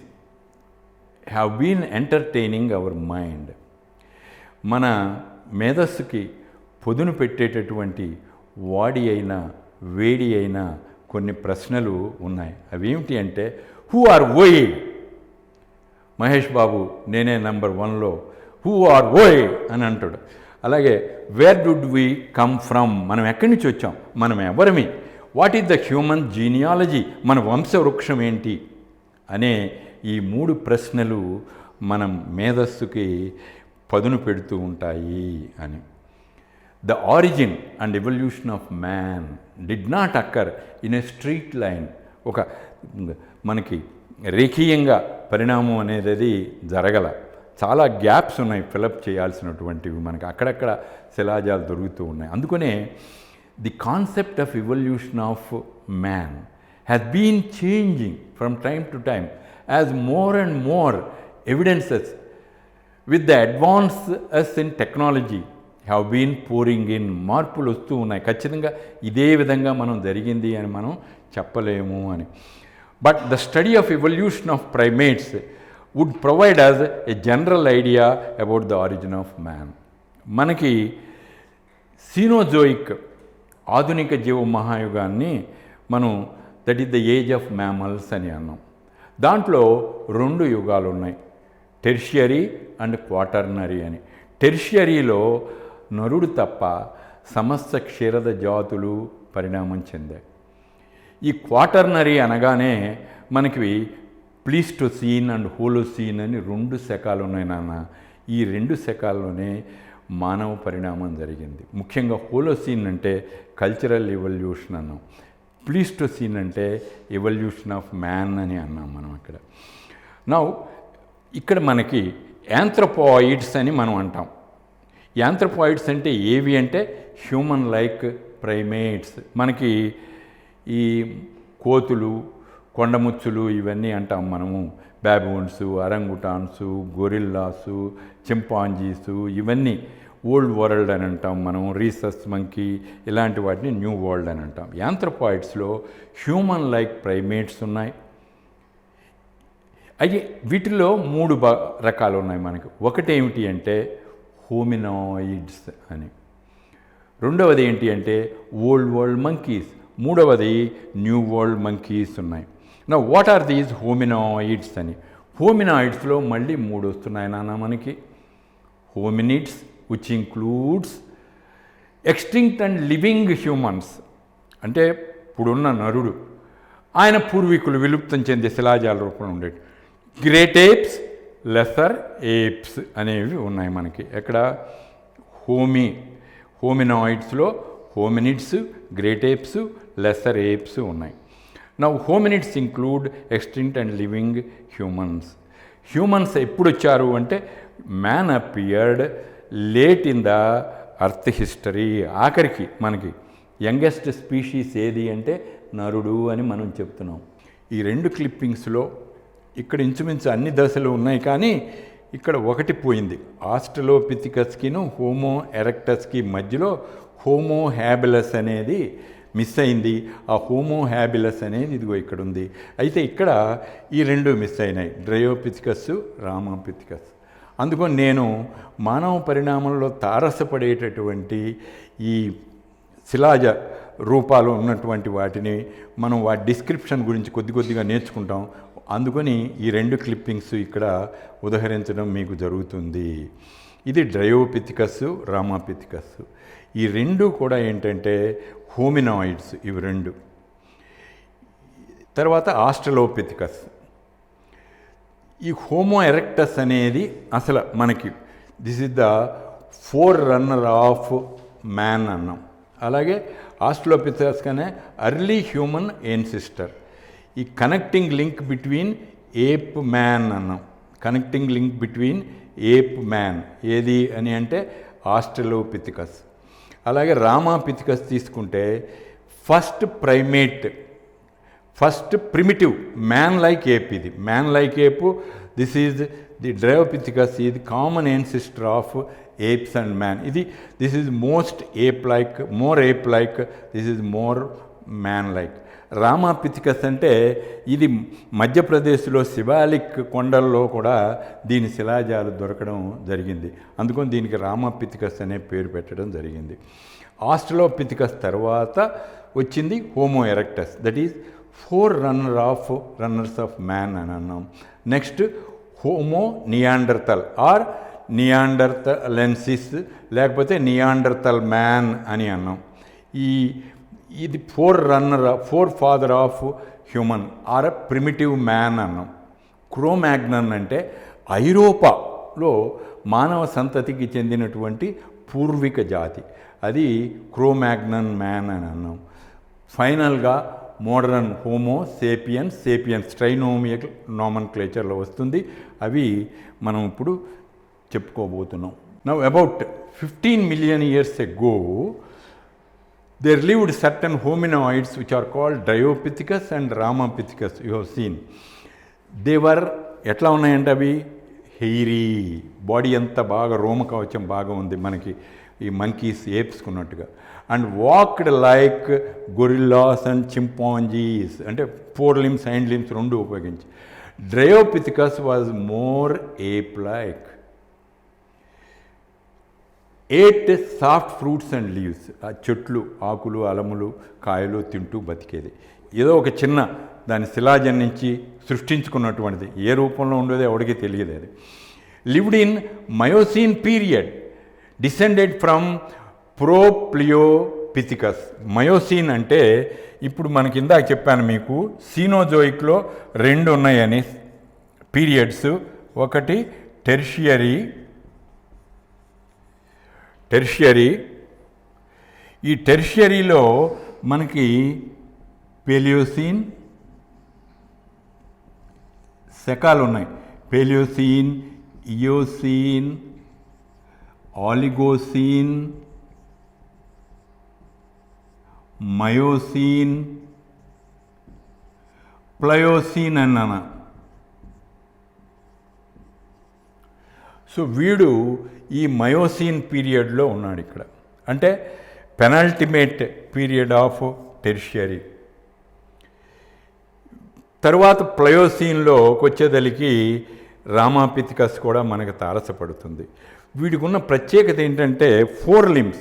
S1: have been entertaining our mind. మన మేధస్సుకి పొదును పెట్టేటటువంటి వాడి అయినా వేడి అయినా కొన్ని ప్రశ్నలు ఉన్నాయి. అవేమిటి అంటే, who are why? Mahesh Babu నేనే నంబర్ 1లో హూ ఆర్ వై అని అంటాడు. అలాగే where did we come from? మనం ఎక్కడి నుంచి వచ్చాం, మనం ఎవరమి? What is the human genealogy? మన వంశవృక్షం ఏంటి అనే ఈ 3 ప్రశ్నలు మనం మేధస్సుకి పదును పెడుతూ ఉంటాయి అని. The origin and evolution of man did not అక్కర్ in a street line. ఒక మనకి రేఖీయంగా పరిణామం అనేది జరగల. చాలా గ్యాప్స్ ఉన్నాయి ఫిలప్ చేయాల్సినటువంటివి. మనకి అక్కడక్కడ శిలాజాలు దొరుకుతూ ఉన్నాయి. అందుకనే the concept of evolution of man has been changing from time to time as more and more evidences with the advances in technology have been pouring in. మార్పులు వస్తూ ఉన్నాయి. ఖచ్చితంగా ఇదే విధంగా మనం జరిగింది అని మనం చెప్పలేము అని. But the study of evolution of primates would provide us a general idea about the origin of man. మనకి సీనోజోయిక్ ఆధునిక జీవ మహాయుగాన్ని మనం that is the age of mammals అని అన్నాం. దాంట్లో 2 యుగాలు ఉన్నాయి, టెర్షియరీ అండ్ క్వాటర్నరీ అని. టెర్షియరీలో నరుడు తప్ప సమస్త క్షీరద జాతులు పరిణామం చెందాయి. ఈ క్వాటర్నరీ అనగానే మనకి ప్లీస్టోసీన్ అండ్ హోలోసీన్ అని 2 శకాలు ఉన్నాయి నాన్న. ఈ 2 శకాల్లోనే మానవ పరిణామం జరిగింది. ముఖ్యంగా హోలోసీన్ అంటే కల్చరల్ ఎవల్యూషన్ అన్నాం, ప్లీస్టోసీన్ అంటే ఎవల్యూషన్ ఆఫ్ మ్యాన్ అని అన్నాం మనం అక్కడ. నౌ ఇక్కడ మనకి యాంథ్రోపాయిడ్స్ అని మనం అంటాం. యాంథ్రోపాయిడ్స్ అంటే ఏవి అంటే హ్యూమన్ లైక్ ప్రైమేట్స్. మనకి ఈ కోతులు, కొండముచ్చులు ఇవన్నీ అంటాం మనము. బాబూన్స్, అరంగుటాన్సు, గొరిల్లాసు, చింపాంజీసు ఇవన్నీ ఓల్డ్ వరల్డ్ అని అంటాం మనం. రీసస్ మంకీ ఇలాంటి వాటిని న్యూ వరల్డ్ అని అంటాం. యాంథ్రోపాయిడ్స్లో హ్యూమన్ లైక్ ప్రైమేట్స్ ఉన్నాయి. అయితే వీటిలో 3 రకాలు ఉన్నాయి మనకి. ఒకటి ఏమిటి అంటే హోమినాయిడ్స్ అని, రెండవది ఏంటి అంటే ఓల్డ్ వరల్డ్ మంకీస్, మూడవది న్యూ వరల్డ్ మంకీస్ ఉన్నాయి. నా వాట్ ఆర్ దీస్ హోమినాయిడ్స్ అని. హోమినాయిడ్స్లో మళ్ళీ 3 వస్తున్నాయి నాన్న మనకి. Hominids which includes extinct and living humans, అంటే ఇప్పుడున్న నరుడు, ఆయన పూర్వీకులు విలుప్తం చెందే శిలాజాల రూపంలో ఉండేవి. గ్రేట్ ఏప్స్, లెసర్ ఏప్స్ అనేవి ఉన్నాయి మనకి. ఎక్కడ హోమినాయిడ్స్లో hominids, great apes, lesser apes ఉన్నాయి. Now hominids include extinct and living humans. Humans ఎప్పుడు వచ్చారు అంటే man appeared late in the earth history. ఆఖరికి మనకి యంగెస్ట్ స్పీషీస్ ఏది అంటే నరుడు అని మనం చెప్తున్నాం. ఈ 2 క్లిప్పింగ్స్లో ఇక్కడ ఇంచుమించు అన్ని దశలు ఉన్నాయి, కానీ ఇక్కడ ఒకటి పోయింది. ఆస్ట్రలోపిథికస్కిను హోమో ఎరెక్టస్కి మధ్యలో హోమో హ్యాబిలస్ అనేది మిస్ అయింది. ఆ హోమో హ్యాబిలస్ అనేది ఇదిగో ఇక్కడ ఉంది. అయితే ఇక్కడ ఈ 2 మిస్ అయినాయి, డ్రయోపిథికస్, రామాపిథికస్. అందుకని నేను మానవ పరిణామంలో తారసపడేటటువంటి ఈ శిలాజ రూపాలు ఉన్నటువంటి వాటిని మనం వాటి డిస్క్రిప్షన్ గురించి కొద్దిగా నేర్చుకుంటాం. అందుకని ఈ 2 క్లిప్పింగ్స్ ఇక్కడ ఉదహరించడం మీకు జరుగుతుంది. ఇది డ్రయోపిథికస్, రామాపిథికస్. ఈ 2 కూడా ఏంటంటే హోమినాయిడ్స్, ఇవి 2. తర్వాత ఆస్ట్రలోపిథికస్. ఈ హోమో ఎరెక్టస్ అనేది అసలు మనకి this is the 4 runner of man అన్నాం. అలాగే ఆస్ట్రలోపిథికస్ కనే అర్లీ హ్యూమన్ ఏన్సిస్టర్. ఈ connecting link between ape man అన్నాం. Connecting link between ape man ఏది అని అంటే ఆస్ట్రలోపిథికస్. అలాగే రామాపిథికస్ తీసుకుంటే first primate, first primitive man like ape. ఇది man like ape. This is the Dryopithecus is common ancestor of apes and man. This is most ape like, more ape like, this is more man like. Ramapithecus అంటే ఇది మధ్యప్రదేశ్లో శివాలిక్ కొండల్లో కూడా దీని శిలాజాలు దొరకడం జరిగింది. అందుకని దీనికి రామాపిథికస్ అనే పేరు పెట్టడం జరిగింది. ఆస్ట్రలోపిథికస్ తర్వాత వచ్చింది homo erectus, that is 4 runners of man అని అన్నాం. Next homo Neanderthal are neanderthalensis లేకపోతే నియాండర్తల్ మ్యాన్ అని అన్నాం. ఇది 4 father of human or primitive man అన్నాం. క్రోమాగ్నన్ అంటే ఐరోపాలో మానవ సంతతికి చెందినటువంటి పూర్విక జాతి, అది క్రోమాగ్నన్ మ్యాన్ అని అన్నాం. ఫైనల్గా మోడరన్ హోమో సేపియన్స్ ట్రైనోమియల్ నామన్క్లేచర్లో వస్తుంది. అవి మనం ఇప్పుడు చెప్పుకోబోతున్నాం. Now about 15 million years ago there lived certain hominoids which are called Dryopithecus and Ramapithecus. You have seen. They were ఎట్లా ఉన్నాయంటే అవి హెయిరీ, బాడీ అంతా బాగా రోమకవచం బాగా ఉంది మనకి ఈ మంకీస్ ఏప్స్కున్నట్టుగా. And walked like gorillas and chimpanzees, అంటే 4 limbs hind limbs రెండు ఉపయోగించి. Dryopithecus was more ape like. Ate soft fruits and leaves, ఆ చెట్లు ఆకులు అలములు కాయలు తింటూ బతికేది. ఏదో ఒక చిన్న దాని శిలాజం నుంచి సృష్టించుకున్నటువంటిది, ఏ రూపంలో ఉండేదో ఎవరికి తెలియదు. అది lived in Miocene period, descended from Propliopithecus. Miocene అంటే ఇప్పుడు మనకి ఇందాక చెప్పాను మీకు సీనోజోయిక్లో 2 ఉన్నాయని పీరియడ్స్. ఒకటి టెర్షియరీ. ఈ టెర్షియరీలో మనకి పేలియోసీన్ శకాలు ఉన్నాయి. పేలియోసీన్, ఇయోసీన్, ఆలిగోసీన్, మయోసీన్, ప్లయోసీన్ అన్నాను. సో వీడు ఈ మయోసీన్ పీరియడ్లో ఉన్నాడు ఇక్కడ, అంటే పెనల్టిమేట్ పీరియడ్ ఆఫ్ టెర్షియరీ. తర్వాత ప్లయోసీన్లోకి వచ్చేదలికి రామాపిథికస్ కూడా మనకు తారసపడుతుంది. వీడికి ఉన్న ప్రత్యేకత ఏంటంటే 4 limbs.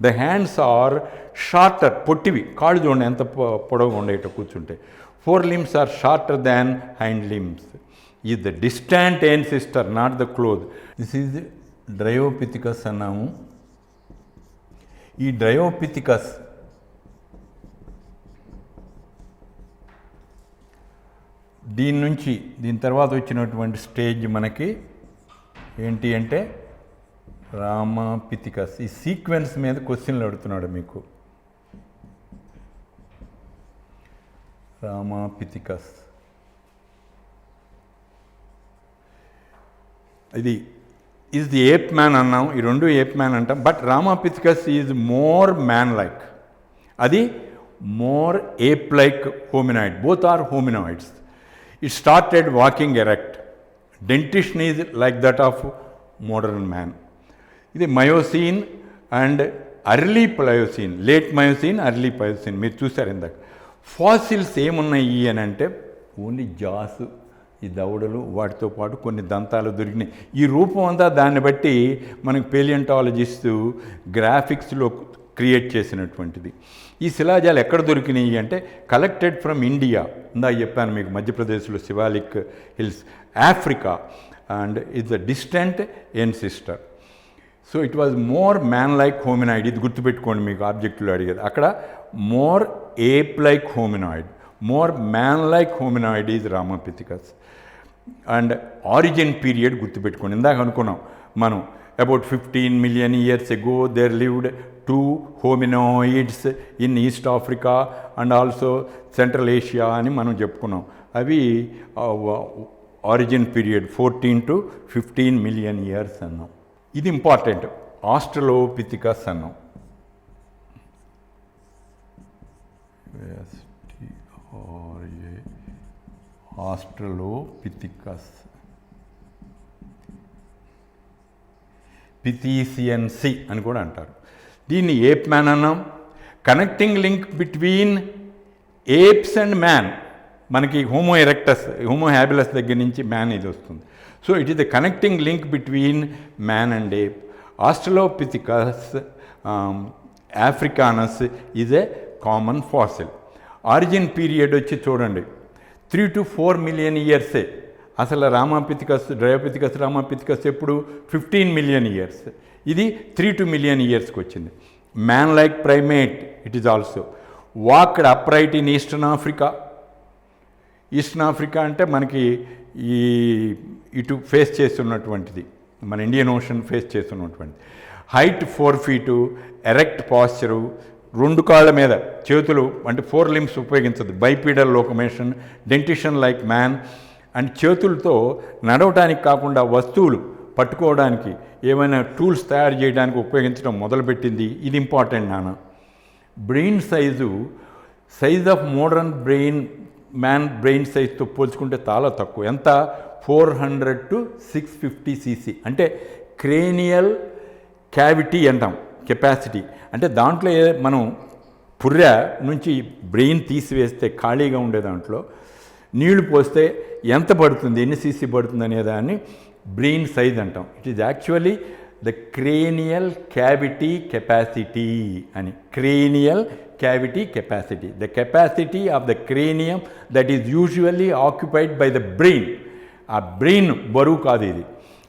S1: The hands are shorter, పొట్టివి, కాళ్ళు చూడండి ఎంత పొడవుగా ఉండేట కూర్చుంటే. 4 limbs are shorter than hind limbs. Is the distant ancestor, not the close. This is Dryopithecus అన్నాము. ఈ డ్రయోపిథికస్ దీని తర్వాత వచ్చినటువంటి స్టేజ్ మనకి ఏంటి అంటే రామాపిథికస్. ఈ సీక్వెన్స్ మీద క్వశ్చన్లు అడుగుతున్నాడు మీకు. రామాపిథికస్ ఇది ఈజ్ ది ఏప్ మ్యాన్ అన్నాం. ఈ 2 ఏప్ మ్యాన్ అంటాం. But Ramapithecus is more man like, అది more ape like hominoid. Both are hominoids. It started walking erect. Dentition is like that of modern man. ఇది మయోసీన్ and early ప్లయోసీన్, late మయోసీన్, early ప్లయోసీన్ మీరు చూసారు ఇందాక. Fossils ఏమున్నాయి అని అంటే only Jasu, ఈ దవడలు, వాటితో పాటు కొన్ని దంతాలు దొరికినాయి. ఈ రూపం అంతా దాన్ని బట్టి మనకు పేలియంటాలజిస్ట్ గ్రాఫిక్స్లో క్రియేట్ చేసినటువంటిది. ఈ శిలాజాలు ఎక్కడ దొరికినాయి అంటే కలెక్టెడ్ ఫ్రమ్ ఇండియా. ఇందాక చెప్పాను మీకు మధ్యప్రదేశ్లో Shivalik hills, Africa, and it's the distant ancestor. So it was more man like hominoid. ఇది గుర్తుపెట్టుకోండి, మీకు ఆబ్జెక్టులు అడిగేది. అక్కడ more ape like hominoid, more man like hominoid is Ramapithecus. And origin period గుర్తుపెట్టుకోండి. ఇందాక అనుకున్నాం మనం about 15 million years ago there lived 2 hominoids in East Africa and also Central Asia అని మనం చెప్పుకున్నాం. అవి origin period 14 to 15 million years అన్నాం. ఇది ఇంపార్టెంట్. ఆస్ట్రలోపిథికస్ అన్నాం. ఆస్ట్రలోపిథికస్, పిథీసియన్సీ అని కూడా అంటారు. దీన్ని ఏప్ మ్యాన్ అన్నాం. Connecting link between apes and man, మనకి హోమో ఎరెక్టస్, హోమో హ్యాబిలస్ దగ్గర నుంచి మ్యాన్ ఇది వస్తుంది. So it is the connecting link between man and ape. Australopithecus africanus is a common fossil. Origin period వచ్చి చూడండి 3 to 4 million ఇయర్సే. అసలు Ramapithecus, డ్రయోపిథికస్, Ramapithecus ఎప్పుడు 15 million years. ఇది 3 to million ఇయర్స్కి వచ్చింది. Man like primate it is also. Walked upright in eastern Africa. Eastern Africa అంటే మనకి ఈ ఇటు ఫేస్ చేస్తున్నటువంటిది, మన ఇండియన్ ఓషన్ ఫేస్ చేస్తున్నటువంటిది. హైట్ 4 feet, ఎరెక్ట్ పాస్చరు, 2 కాళ్ళ మీద చేతులు అంటే 4 limbs ఉపయోగించదు. Bipedal locomotion, dentition like man. And చేతులతో నడవటానికి కాకుండా వస్తువులు పట్టుకోవడానికి, ఏమైనా టూల్స్ తయారు చేయడానికి ఉపయోగించడం మొదలుపెట్టింది. ఇది ఇంపార్టెంట్ నాన్న. Brain size of modern man brain సైజ్తో పోల్చుకుంటే చాలా తక్కువ. ఎంత? 400 to 650 cc. అంటే క్రేనియల్ క్యావిటీ అంటాం, కెపాసిటీ. అంటే దాంట్లో మనం పుర్రె నుంచి బ్రెయిన్ తీసివేస్తే ఖాళీగా ఉండే దాంట్లో నీళ్లు పోస్తే ఎంత పడుతుంది, ఎన్ని సీసీ పడుతుంది అనేదాన్ని బ్రెయిన్ సైజ్ అంటాం. It is actually the cranial cavity capacity అని. Cranial cavity capacity, the capacity of the cranium that is usually occupied by the brain. ఆ బ్రెయిన్ బరువు కాదు ఇది.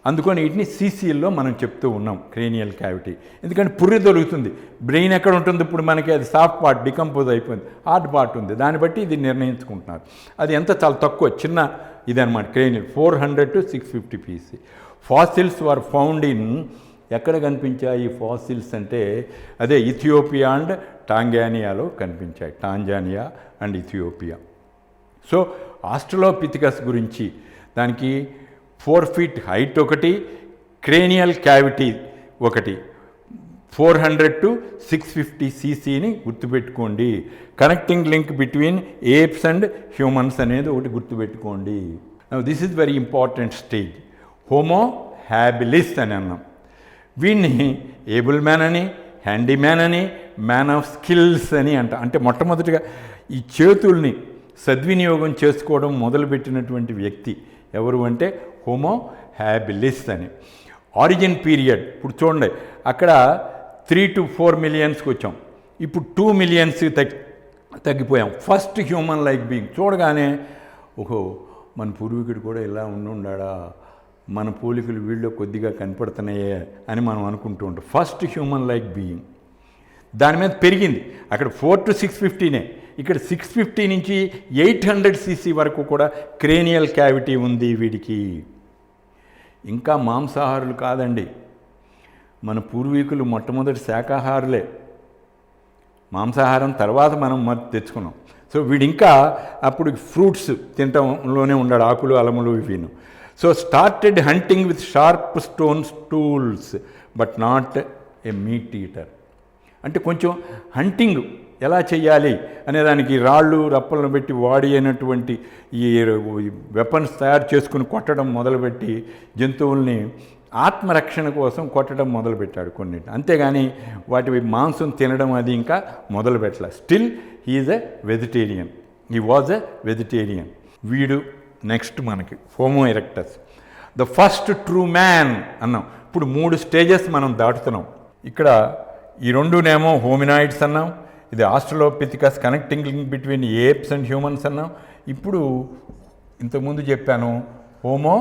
S1: అందుకని వీటిని సీసీల్లో మనం చెప్తూ ఉన్నాం క్రేనియల్ క్యావిటీ. ఎందుకంటే పుర్రె దొరుకుతుంది. బ్రెయిన్ ఎక్కడ ఉంటుంది ఇప్పుడు మనకి? అది సాఫ్ట్ పార్ట్ డికంపోజ్ అయిపోయింది, హార్డ్ పార్ట్ ఉంది. దాన్ని బట్టి ఇది నిర్ణయించుకుంటున్నారు. అది ఎంత చాలా తక్కువ, చిన్న ఇదనమాట cranial. 400 to 650 pc. Fossils were found in, ఎక్కడ కనిపించాయి ఫాసిల్స్ అంటే అదే ఇథియోపియా అండ్ టాంజానియాలో కనిపించాయి. Tanzania and Ethiopia. సో ఆస్ట్రలోపిథికస్ గురించి, దానికి 4 feet హైట్ ఒకటి, క్రేనియల్ క్యావిటీ ఒకటి, 400 to 650 cc గుర్తుపెట్టుకోండి. Connecting link between apes and humans అనేది ఒకటి గుర్తుపెట్టుకోండి. This is very important stage. Homo habilis అని అన్నాం. వీడిని ఏబుల్ మ్యాన్ అని, హ్యాండీ మ్యాన్ అని, మ్యాన్ ఆఫ్ స్కిల్స్ అని అంటాం. అంటే మొట్టమొదటిగా ఈ చేతుల్ని సద్వినియోగం చేసుకోవడం మొదలుపెట్టినటువంటి వ్యక్తి ఎవరు అంటే హోమో హ్యాబిలిస్ అని. ఆరిజిన్ పీరియడ్ ఇప్పుడు చూడండి, అక్కడ 3 to 4 millionsకి వచ్చాం. ఇప్పుడు 2 millions తగ్గిపోయాం. ఫస్ట్ హ్యూమన్ లైక్ బీయింగ్ చూడగానే ఓహో మన పూర్వీకుడు కూడా ఇలా ఉండాడా, మన పోలికలు వీళ్ళు కొద్దిగా కనపడుతున్నాయే అని మనం అనుకుంటూ ఉంటాం. ఫస్ట్ హ్యూమన్ లైక్ బీయింగ్ దాని మీద పెరిగింది. అక్కడ 4 to 650, ఇక్కడ 650 నుంచి 800 cc వరకు కూడా క్రేనియల్ క్యావిటీ ఉంది వీడికి. ఇంకా మాంసాహారులు కాదండి, మన పూర్వీకులు మొట్టమొదటి శాకాహారులే. మాంసాహారం తర్వాత మనం తెచ్చుకున్నాం. సో వీడు ఇంకా అప్పుడు ఫ్రూట్స్ తినటంలోనే ఉన్నాడు, ఆకులు అలములు ఇవిను. So started hunting with sharp stones tools but not a meat eater. అంటే కొంచెం హంటింగ్ ఎలా చేయాలి అనేదానికి రాళ్ళు రప్పలను పెట్టి వాడి అయినటువంటి ఈ వెపన్స్ తయారు చేసుకుని కొట్టడం మొదలుపెట్టి జంతువుల్ని ఆత్మరక్షణ కోసం కొట్టడం మొదలుపెట్టాడు కొన్నింటి. అంతేగాని వాటి మాంసం తినడం అది ఇంకా మొదలుపెట్టలే. Still he is a vegetarian, he was a vegetarian. వీడు నెక్స్ట్ మనకి Homo erectus, the first true man అన్నాం. ఇప్పుడు 3 స్టేజెస్ మనం దాటుతున్నాం. ఇక్కడ ఈ రెండునేమో హోమినాయిడ్స్ అన్నాం, ఇది ఆస్ట్రలోపిథికస్ connecting link between apes and humans అన్నాం. ఇప్పుడు ఇంతకుముందు చెప్పాను హోమో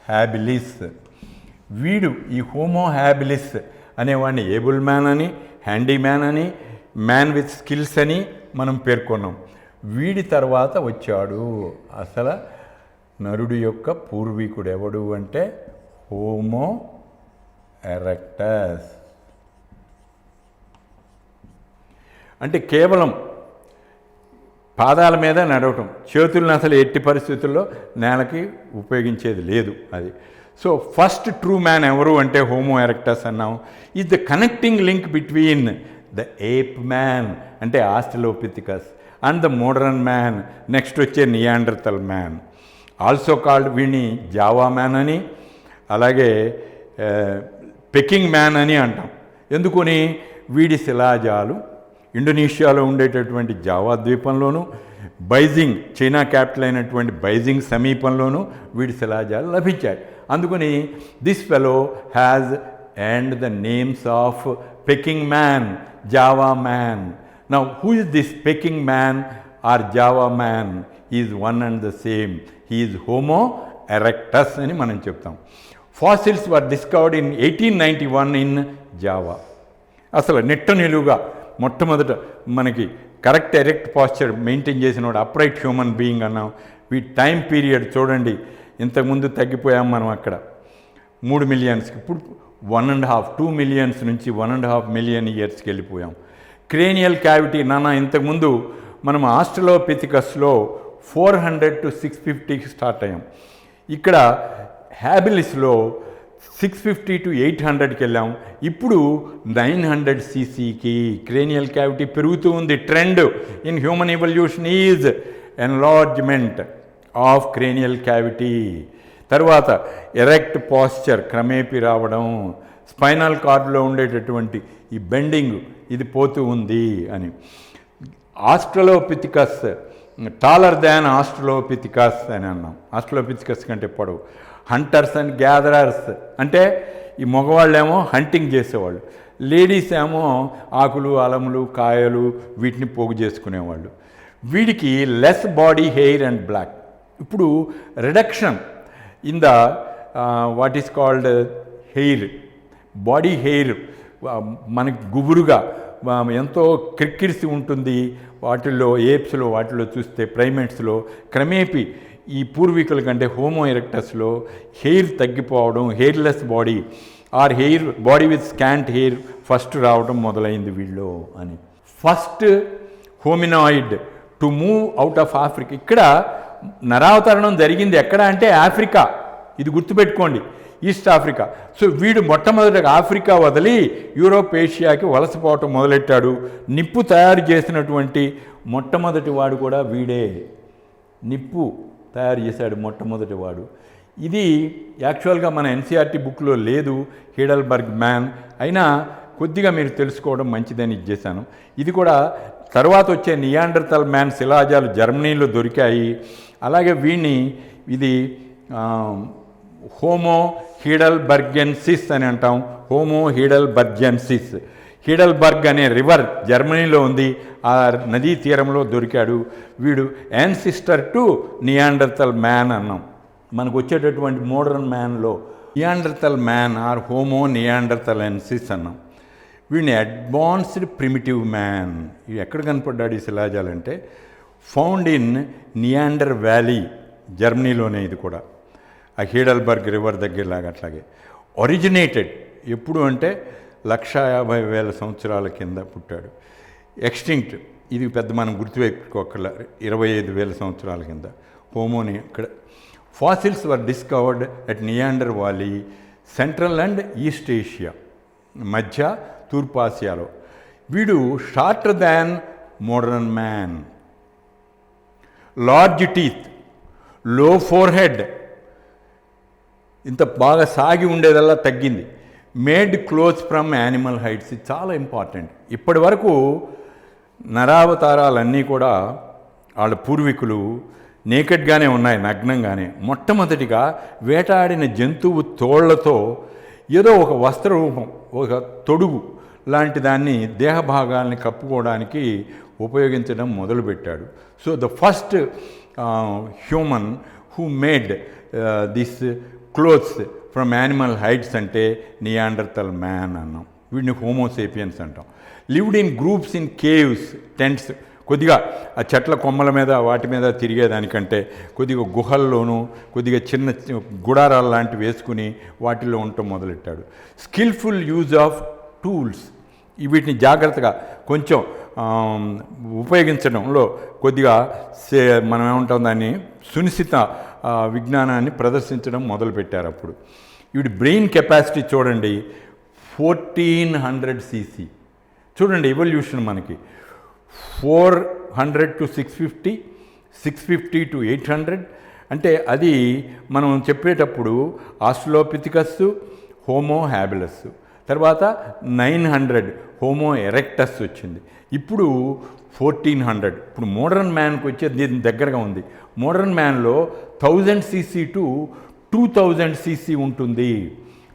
S1: హ్యాబిలిస్. వీడు ఈ హోమో హ్యాబిలిస్ అనేవాడిని ఏబుల్ మ్యాన్ అని, హ్యాండీ మ్యాన్ అని, మ్యాన్ విత్ స్కిల్స్ అని మనం పేర్కొన్నాం. వీడి తర్వాత వచ్చాడు అసలు నరుడు యొక్క పూర్వీకుడు ఎవడు అంటే హోమో ఎరెక్టస్. అంటే కేవలం పాదాల మీద నడవటం, చేతులను అసలు ఎట్టి పరిస్థితుల్లో నేలకి ఉపయోగించేది లేదు అది. సో ఫస్ట్ ట్రూ మ్యాన్ ఎవరు అంటే హోమో ఎరెక్టస్ అన్నాం. Is the connecting link between the ape man అంటే Australopithecus and the modern man. Next వచ్చే నియాండర్తల్ మ్యాన్, ఆల్సో కాల్డ్. వీడిని జావా మ్యాన్ అని, అలాగే పెకింగ్ మ్యాన్ అని అంటాం. ఎందుకని వీడి శిలాజాలు ఇండోనేషియాలో ఉండేటటువంటి జావా ద్వీపంలోను, బైజింగ్ చైనా క్యాపిటల్ అయినటువంటి బైజింగ్ సమీపంలోనూ వీడి శిలాజాలు లభించాయి. అందుకని this fellow has and the names of Peking man, Java man. Now who is this Peking man or Java man? Is one and the same. He is Homo erectus అని మనం చెప్తాం. Fossils were discovered in 1891 in Java. అసలు నిట్ట నిలువుగా మొట్టమొదట మనకి correct erect posture maintain చేసినవాడు upright human being అన్నాం. వీటి టైం పీరియడ్ చూడండి, ఇంతకుముందు తగ్గిపోయాం మనం అక్కడ 3 మిలియన్స్కి, ఇప్పుడు 1.5 2 మిలియన్స్ నుంచి 1.5 మిలియన్ ఇయర్స్కి వెళ్ళిపోయాం. క్రేనియల్ క్యావిటీ ఇంతకుముందు మనం ఆస్ట్రలోపిథికస్లో 400 to 650కి స్టార్ట్ అయ్యాం. ఇక్కడ హ్యాబిలిస్లో 650 to 800కి వెళ్ళాం. ఇప్పుడు 900 cc క్రేనియల్ క్యావిటీ పెరుగుతూ ఉంది. Trend in human evolution is enlargement of cranial cavity. తర్వాత ఎరెక్ట్ పాస్చర్ క్రమేపీ రావడం, స్పైనల్ కార్డ్లో ఉండేటటువంటి ఈ బెండింగ్ ఇది పోతూ ఉంది అని. ఆస్ట్రలోపిథికస్ టాలర్ దాన్ ఆస్ట్రలోపిథికస్ అని అన్నాం. ఆస్ట్రలోపిథికస్ కంటే పొడవు. హంటర్స్ అండ్ గ్యాదరర్స్ అంటే ఈ మగవాళ్ళేమో హంటింగ్ చేసేవాళ్ళు, లేడీస్ ఏమో ఆకులు అలములు కాయలు వీటిని పోగు చేసుకునేవాళ్ళు. వీడికి less body hair and black. ఇప్పుడు reduction in the what is called hair, body hair మనకి గుబురుగా ఎంతో క్రిక్కిరిసి ఉంటుంది. వాటిల్లో ఏప్స్లో వాటిలో చూస్తే ప్రైమేట్స్లో క్రమేపీ ఈ పూర్వీకుల కంటే హోమో ఎరెక్టస్లో హెయిర్ తగ్గిపోవడం, hairless body or hair body with scant hair first రావడం మొదలైంది వీళ్ళు అని. First hominoid to move out of Africa. ఇక్కడ నరావతరణం జరిగింది ఎక్కడ అంటే ఆఫ్రికా. ఇది గుర్తుపెట్టుకోండి, ఈస్ట్ ఆఫ్రికా. సో వీడు మొట్టమొదటిగా ఆఫ్రికా వదిలి యూరోప్ ఏషియాకి వలసపోవటం మొదలెట్టాడు. నిప్పు తయారు చేసినటువంటి మొట్టమొదటి వాడు కూడా వీడే. నిప్పు తయారు చేశాడు మొట్టమొదటి వాడు. ఇది యాక్చువల్గా మన ఎన్సీఆర్టీ బుక్లో లేదు, హీడల్బర్గ్ మ్యాన్. అయినా కొద్దిగా మీరు తెలుసుకోవడం మంచిదని ఇచ్చేశాను. ఇది కూడా తర్వాత వచ్చే నియాండర్తల్ మ్యాన్ శిలాజాలు జర్మనీలో దొరికాయి. అలాగే వీడిని ఇది హోమో హీడల్బర్గెన్సిస్ అని అంటాం. హోమో హీడల్బర్గెన్సిస్. హీడల్బర్గ్ అనే రివర్ జర్మనీలో ఉంది, ఆ నదీ తీరంలో దొరికాడు వీడు. యాన్సిస్టర్ టు నియాండర్తల్ మ్యాన్ అన్నాం. మనకు వచ్చేటటువంటి మోడర్న్ మ్యాన్లో Neanderthal man or Homo neanderthalensis అన్నాం. వీడిని అడ్వాన్స్డ్ ప్రిమిటివ్ మ్యాన్. ఇవి ఎక్కడ కనపడ్డాడు ఈ శిలాజాలంటే ఫౌండ్ ఇన్ నియాండర్ వ్యాలీ, జర్మనీలోనే. ఇది కూడా ఆ హీడల్బర్గ్ రివర్ దగ్గరలాగా. అట్లాగే ఒరిజినేటెడ్ ఎప్పుడు అంటే 150,000 సంవత్సరాల కింద పుట్టాడు. ఎక్స్టింక్ట్ ఇది పెద్ద మనం గుర్తుపెట్టుకోకల 25,000 సంవత్సరాల కింద హోమోని. ఇక్కడ fossils were discovered at Neander valley, central and east Asia, మధ్య తూర్పు ఆసియాలో. వీడు shorter than modern man, large teeth, low forehead, ఇంత బాగా సాగి ఉండేదల్లా తగ్గింది. Made clothes from animal hides. ఇది చాలా ఇంపార్టెంట్. ఇప్పటి వరకు నరావతారాలన్నీ కూడా వాళ్ళ పూర్వీకులు నేకెడ్గానే ఉన్నాయి, నగ్నంగానే. మొట్టమొదటిగా వేటాడిన జంతువు తోళ్లతో ఏదో ఒక వస్త్ర రూపం, ఒక తొడుగు లాంటి దాన్ని దేహభాగాల్ని కప్పుకోవడానికి ఉపయోగించడం మొదలుపెట్టాడు. So the first human who made this clothes from animal hides అంటే నియాండర్తల్ మ్యాన్ అన్నాం. వీడిని హోమోసేపియన్స్ అంటాం. Lived in groups in caves, tents. కొద్దిగా ఆ చెట్ల కొమ్మల మీద వాటి మీద తిరిగేదానికంటే కొద్దిగా గుహల్లోనూ కొద్దిగా చిన్న గుడారాలు లాంటివి వేసుకుని వాటిల్లో ఉండటం మొదలెట్టాడు. Skilful use of tools. వీటిని జాగ్రత్తగా కొంచెం ఉపయోగించడంలో కొద్దిగా మనం ఏమంటాం దాన్ని సునిశ్చిత విజ్ఞానాన్ని ప్రదర్శించడం మొదలుపెట్టారు అప్పుడు. వీడి బ్రెయిన్ కెపాసిటీ చూడండి 1400 cc. చూడండి ఎవల్యూషన్ మనకి 400 to 650, 650 to 800. అంటే అది మనం చెప్పేటప్పుడు ఆస్ట్రలోపిథికస్, హోమో హ్యాబిలస్. తర్వాత 900 హోమో ఎరెక్టస్ వచ్చింది. ఇప్పుడు 1400. ఇప్పుడు మోడర్న్ మ్యాన్కి వచ్చే దీని దగ్గరగా ఉంది. మోడర్న్ మ్యాన్లో 1000 cc టు 2000 cc ఉంటుంది.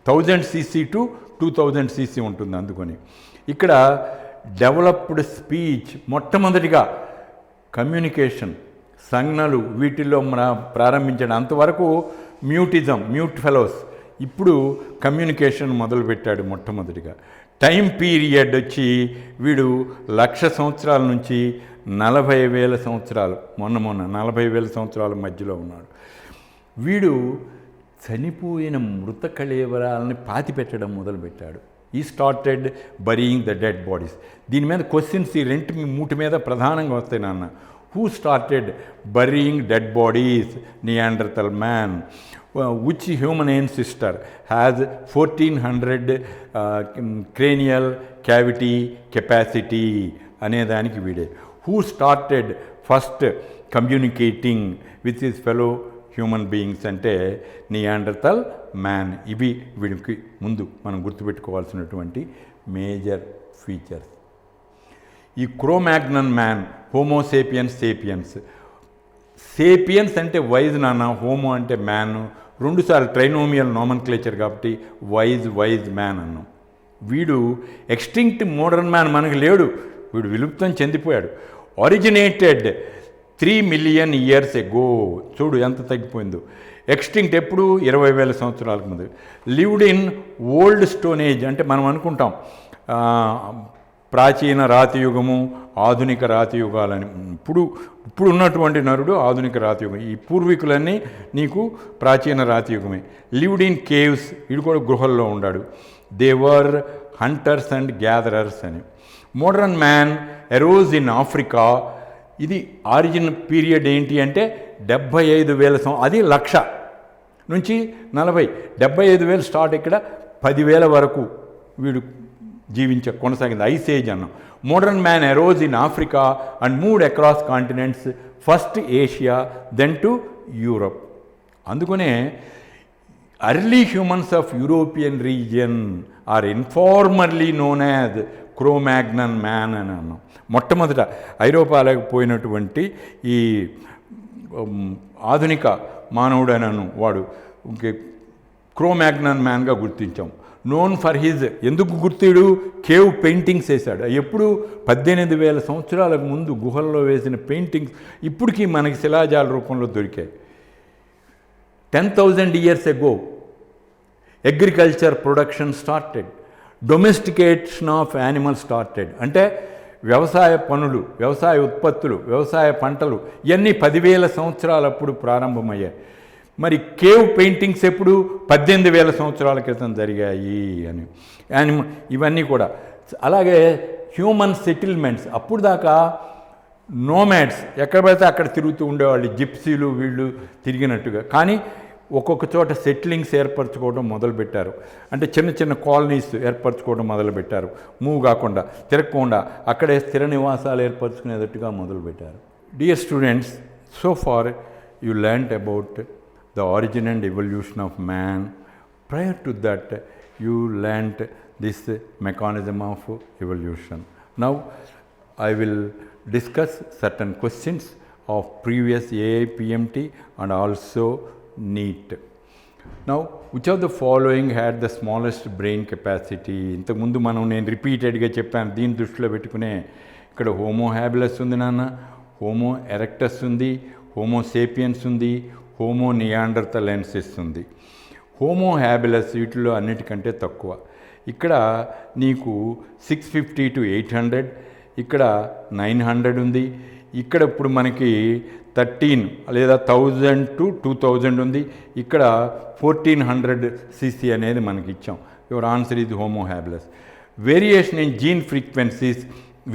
S1: 1000 cc టు 2000 cc ఉంటుంది. అందుకని ఇక్కడ డెవలప్డ్ స్పీచ్, మొట్టమొదటిగా కమ్యూనికేషన్, సంజ్ఞలు వీటిల్లో ప్రారంభించాడు. అంతవరకు మ్యూట్ ఫెలోస్. ఇప్పుడు కమ్యూనికేషన్ మొదలుపెట్టాడు మొట్టమొదటిగా. టైం పీరియడ్ వచ్చి వీడు 1,00,000 సంవత్సరాల నుంచి 40,000 సంవత్సరాలు, మొన్న 40,000 సంవత్సరాల మధ్యలో ఉన్నాడు. వీడు చనిపోయిన మృత కళేవరాలని పాతిపెట్టడం మొదలుపెట్టాడు. ఈ started burying the dead bodies. దీని మీద క్వశ్చన్స్ ఈ మూటి మీద ప్రధానంగా వస్తాయి నాన్న. Who started burying dead bodies? Neanderthal man. which human ancestor has 1400 cranial cavity capacity అనేదానికి వీడే. Who started first communicating with his fellow human beings అంటే నియాండర్తల్ మ్యాన్. ఇవి వీడికి ముందు మనం గుర్తుపెట్టుకోవాల్సినటువంటి మేజర్ ఫీచర్స్. ఈ క్రోమాగ్నన్ మ్యాన్, హోమోసేపియన్స్ సేపియన్స్. సేపియన్స్ అంటే wise నాన్న, హోమో అంటే మ్యాన్, రెండుసార్లు ట్రైనోమియల్ నోమన్క్లేచర్ కాబట్టి వైజ్ మ్యాన్ అన్నాం. వీడు ఎక్స్టింక్ట్ మోడర్న్ మ్యాన్ మనకు లేడు, వీడు విలుప్తం చెందిపోయాడు. Originated 3 million years ago. చూడు ఎంత తగ్గిపోయిందో. ఎక్స్టింక్ట్ ఎప్పుడు? 20,000 సంవత్సరాలకు ముందు. Lived in old stone age అంటే మనం అనుకుంటాం ప్రాచీన రాతియుగము, ఆధునిక రాతియుగాలని. ఇప్పుడు ఉన్నటువంటి నరుడు ఆధునిక రాతియుగం. ఈ పూర్వీకులన్నీ నీకు ప్రాచీన రాతియుగమే. లివ్డ్ ఇన్ కేవ్స్, వీడు కూడా గృహల్లో ఉన్నాడు. They were hunters and gatherers అని. Modern man arose in Africa. ఇది ఆరిజిన్ పీరియడ్ ఏంటి అంటే 75,000 అది 1,00,000 నుంచి 40. 75,000 స్టార్ట్. ఇక్కడ 10,000 వరకు వీడు కొనసాగింది. ఐస్ ఏజ్ అన్నాం. Modern man arose in Africa and moved across continents, first Asia then to Europe. అందుకనే early humans of European region are informally known as Cro-Magnon man అని అన్నాం. మొట్టమొదట ఐరోపాలకు పోయినటువంటి ఈ ఆధునిక మానవుడు అని వాడు క్రోమాగ్నన్ మ్యాన్గా గుర్తించాం. నోన్ ఫర్ హిజ్, ఎందుకు గుర్తుడు? కేవ్ పెయింటింగ్స్ వేశాడు. ఎప్పుడు? 18,000 సంవత్సరాలకు ముందు గుహల్లో వేసిన పెయింటింగ్స్ ఇప్పటికీ మనకి శిలాజాల రూపంలో దొరికాయి. 10,000 years ago agriculture production started. Domestication of animal started. అంటే వ్యవసాయ పనులు, వ్యవసాయ ఉత్పత్తులు, వ్యవసాయ పంటలు ఇవన్నీ 10,000 సంవత్సరాలప్పుడు ప్రారంభమయ్యాయి. మరి కేవ్ పెయింటింగ్స్ ఎప్పుడు? 18,000 సంవత్సరాల క్రితం జరిగాయి అని. ఇవన్నీ కూడా అలాగే హ్యూమన్ సెటిల్మెంట్స్. అప్పుడు దాకా నోమాడ్స్ ఎక్కడ పడితే అక్కడ తిరుగుతూ ఉండేవాళ్ళు, జిప్సీలు వీళ్ళు తిరిగినట్టుగా. కానీ ఒక్కొక్క చోట సెటిలింగ్స్ ఏర్పరచుకోవడం మొదలుపెట్టారు. అంటే చిన్న చిన్న కాలనీస్ ఏర్పరచుకోవడం మొదలుపెట్టారు. మూవ్ కాకుండా, తిరగకుండా అక్కడే స్థిర నివాసాలు ఏర్పరచుకునేటట్టుగా మొదలుపెట్టారు. Dear students, so far you learned about the origin and evolution of man. Prior to that, you learnt this mechanism of evolution. Now, I will discuss certain questions of previous AIPMT and also NEET. Now, which of the following had the smallest brain capacity? ఇంతకుముందు నేను రిపీటెడ్గా చెప్పాను. దీన్ని దృష్టిలో పెట్టుకునే ఇక్కడ homo హ్యాబిలస్ ఉంది నాన్న, హోమో ఎరెక్టస్ ఉంది, హోమో సేపియన్స్ ఉంది, హోమో నియాండర్తలెన్సిస్ ఉంది. హోమో హ్యాబిలస్ వీటిలో అన్నిటికంటే తక్కువ. ఇక్కడ నీకు 650 to 800, ఇక్కడ 900 ఉంది. ఇక్కడ ఇప్పుడు మనకి 13 లేదా 1000 to 2000 ఉంది. ఇక్కడ 1400 cc అనేది మనకి ఇచ్చాం. Your answer is Homo habilis. Variation in gene frequencies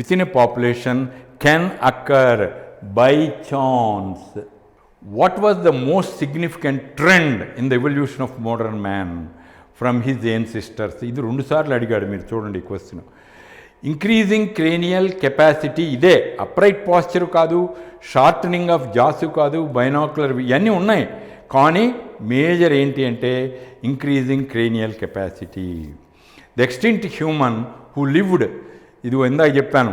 S1: within a population can occur by chance. What was the most significant trend in the evolution of modern man from his ancestors? ఇది 2 సార్లు అడిగాడు. మీరు చూడండి ఈ question. Increasing cranial capacity, ఇదే. Upright Pasteur కాదు, shortening of Jasu కాదు, binocular, ఇవన్నీ ఉన్నాయి. కానీ మేజర్ ఏంటి అంటే increasing cranial capacity. The extinct human who lived, ఇది ఇందాక చెప్పాను,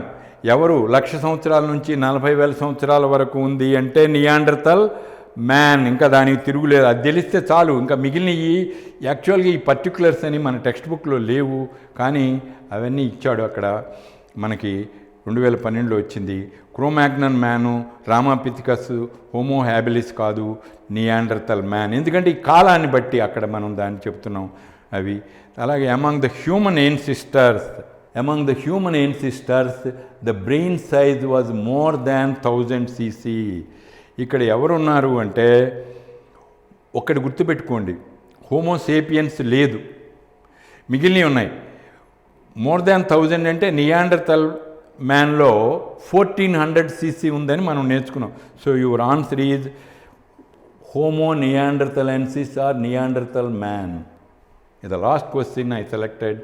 S1: ఎవరు 1,00,000 సంవత్సరాల నుంచి 40,000 సంవత్సరాల వరకు ఉంది అంటే నియాండర్తల్ మ్యాన్. ఇంకా దానికి తిరుగులేదు. అది తెలిస్తే చాలు. ఇంకా మిగిలినవి యాక్చువల్గా ఈ పర్టికులర్స్ అని మన టెక్స్ట్ బుక్లో లేవు, కానీ అవన్నీ ఇచ్చాడు అక్కడ మనకి. 2012లో వచ్చింది. క్రోమాగ్నన్ మ్యాను, రామాపిథికస్, హోమో హ్యాబిలిస్ కాదు, నియాండర్తల్ మ్యాన్. ఎందుకంటే ఈ కాలాన్ని బట్టి అక్కడ మనం దాన్ని చెప్తున్నాం అవి. అలాగే among the human ancestors the brain size was more than 1000 cc. ఇక్కడ ఎవరున్నారు అంటే ఒక్కటి గుర్తుపెట్టుకోండి, హోమోసేపియన్స్ లేదు, మిగిలినవి ఉన్నాయి. మోర్ దాన్ 1000 అంటే నియాండర్తల్ మ్యాన్లో 1400 cc ఉందని మనం నేర్చుకున్నాం. So your answer is homo neanderthalensis or neanderthal man. The last question I selected,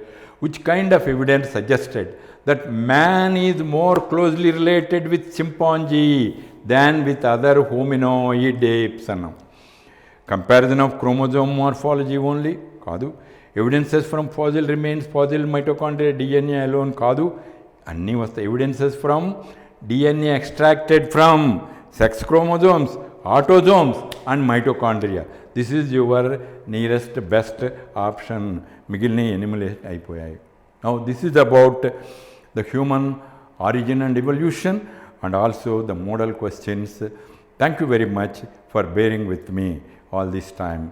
S1: which kind of evidence suggested that man is more closely related with chimpanzee than with other hominoid apes అన్నాం. Comparison of chromosome morphology only కాదు, evidences from fossil remains, fossil mitochondria, DNA alone కాదు, అన్నీ వస్తాయి. Evidences from DNA extracted from sex chromosomes, autosomes and mitochondria. This is your nearest best option. మిగిలిన ఎనిమిలేట్ అయిపోయాయి. Now this is about the human origin and evolution and also the model questions. Thank you very much for bearing with me all this time.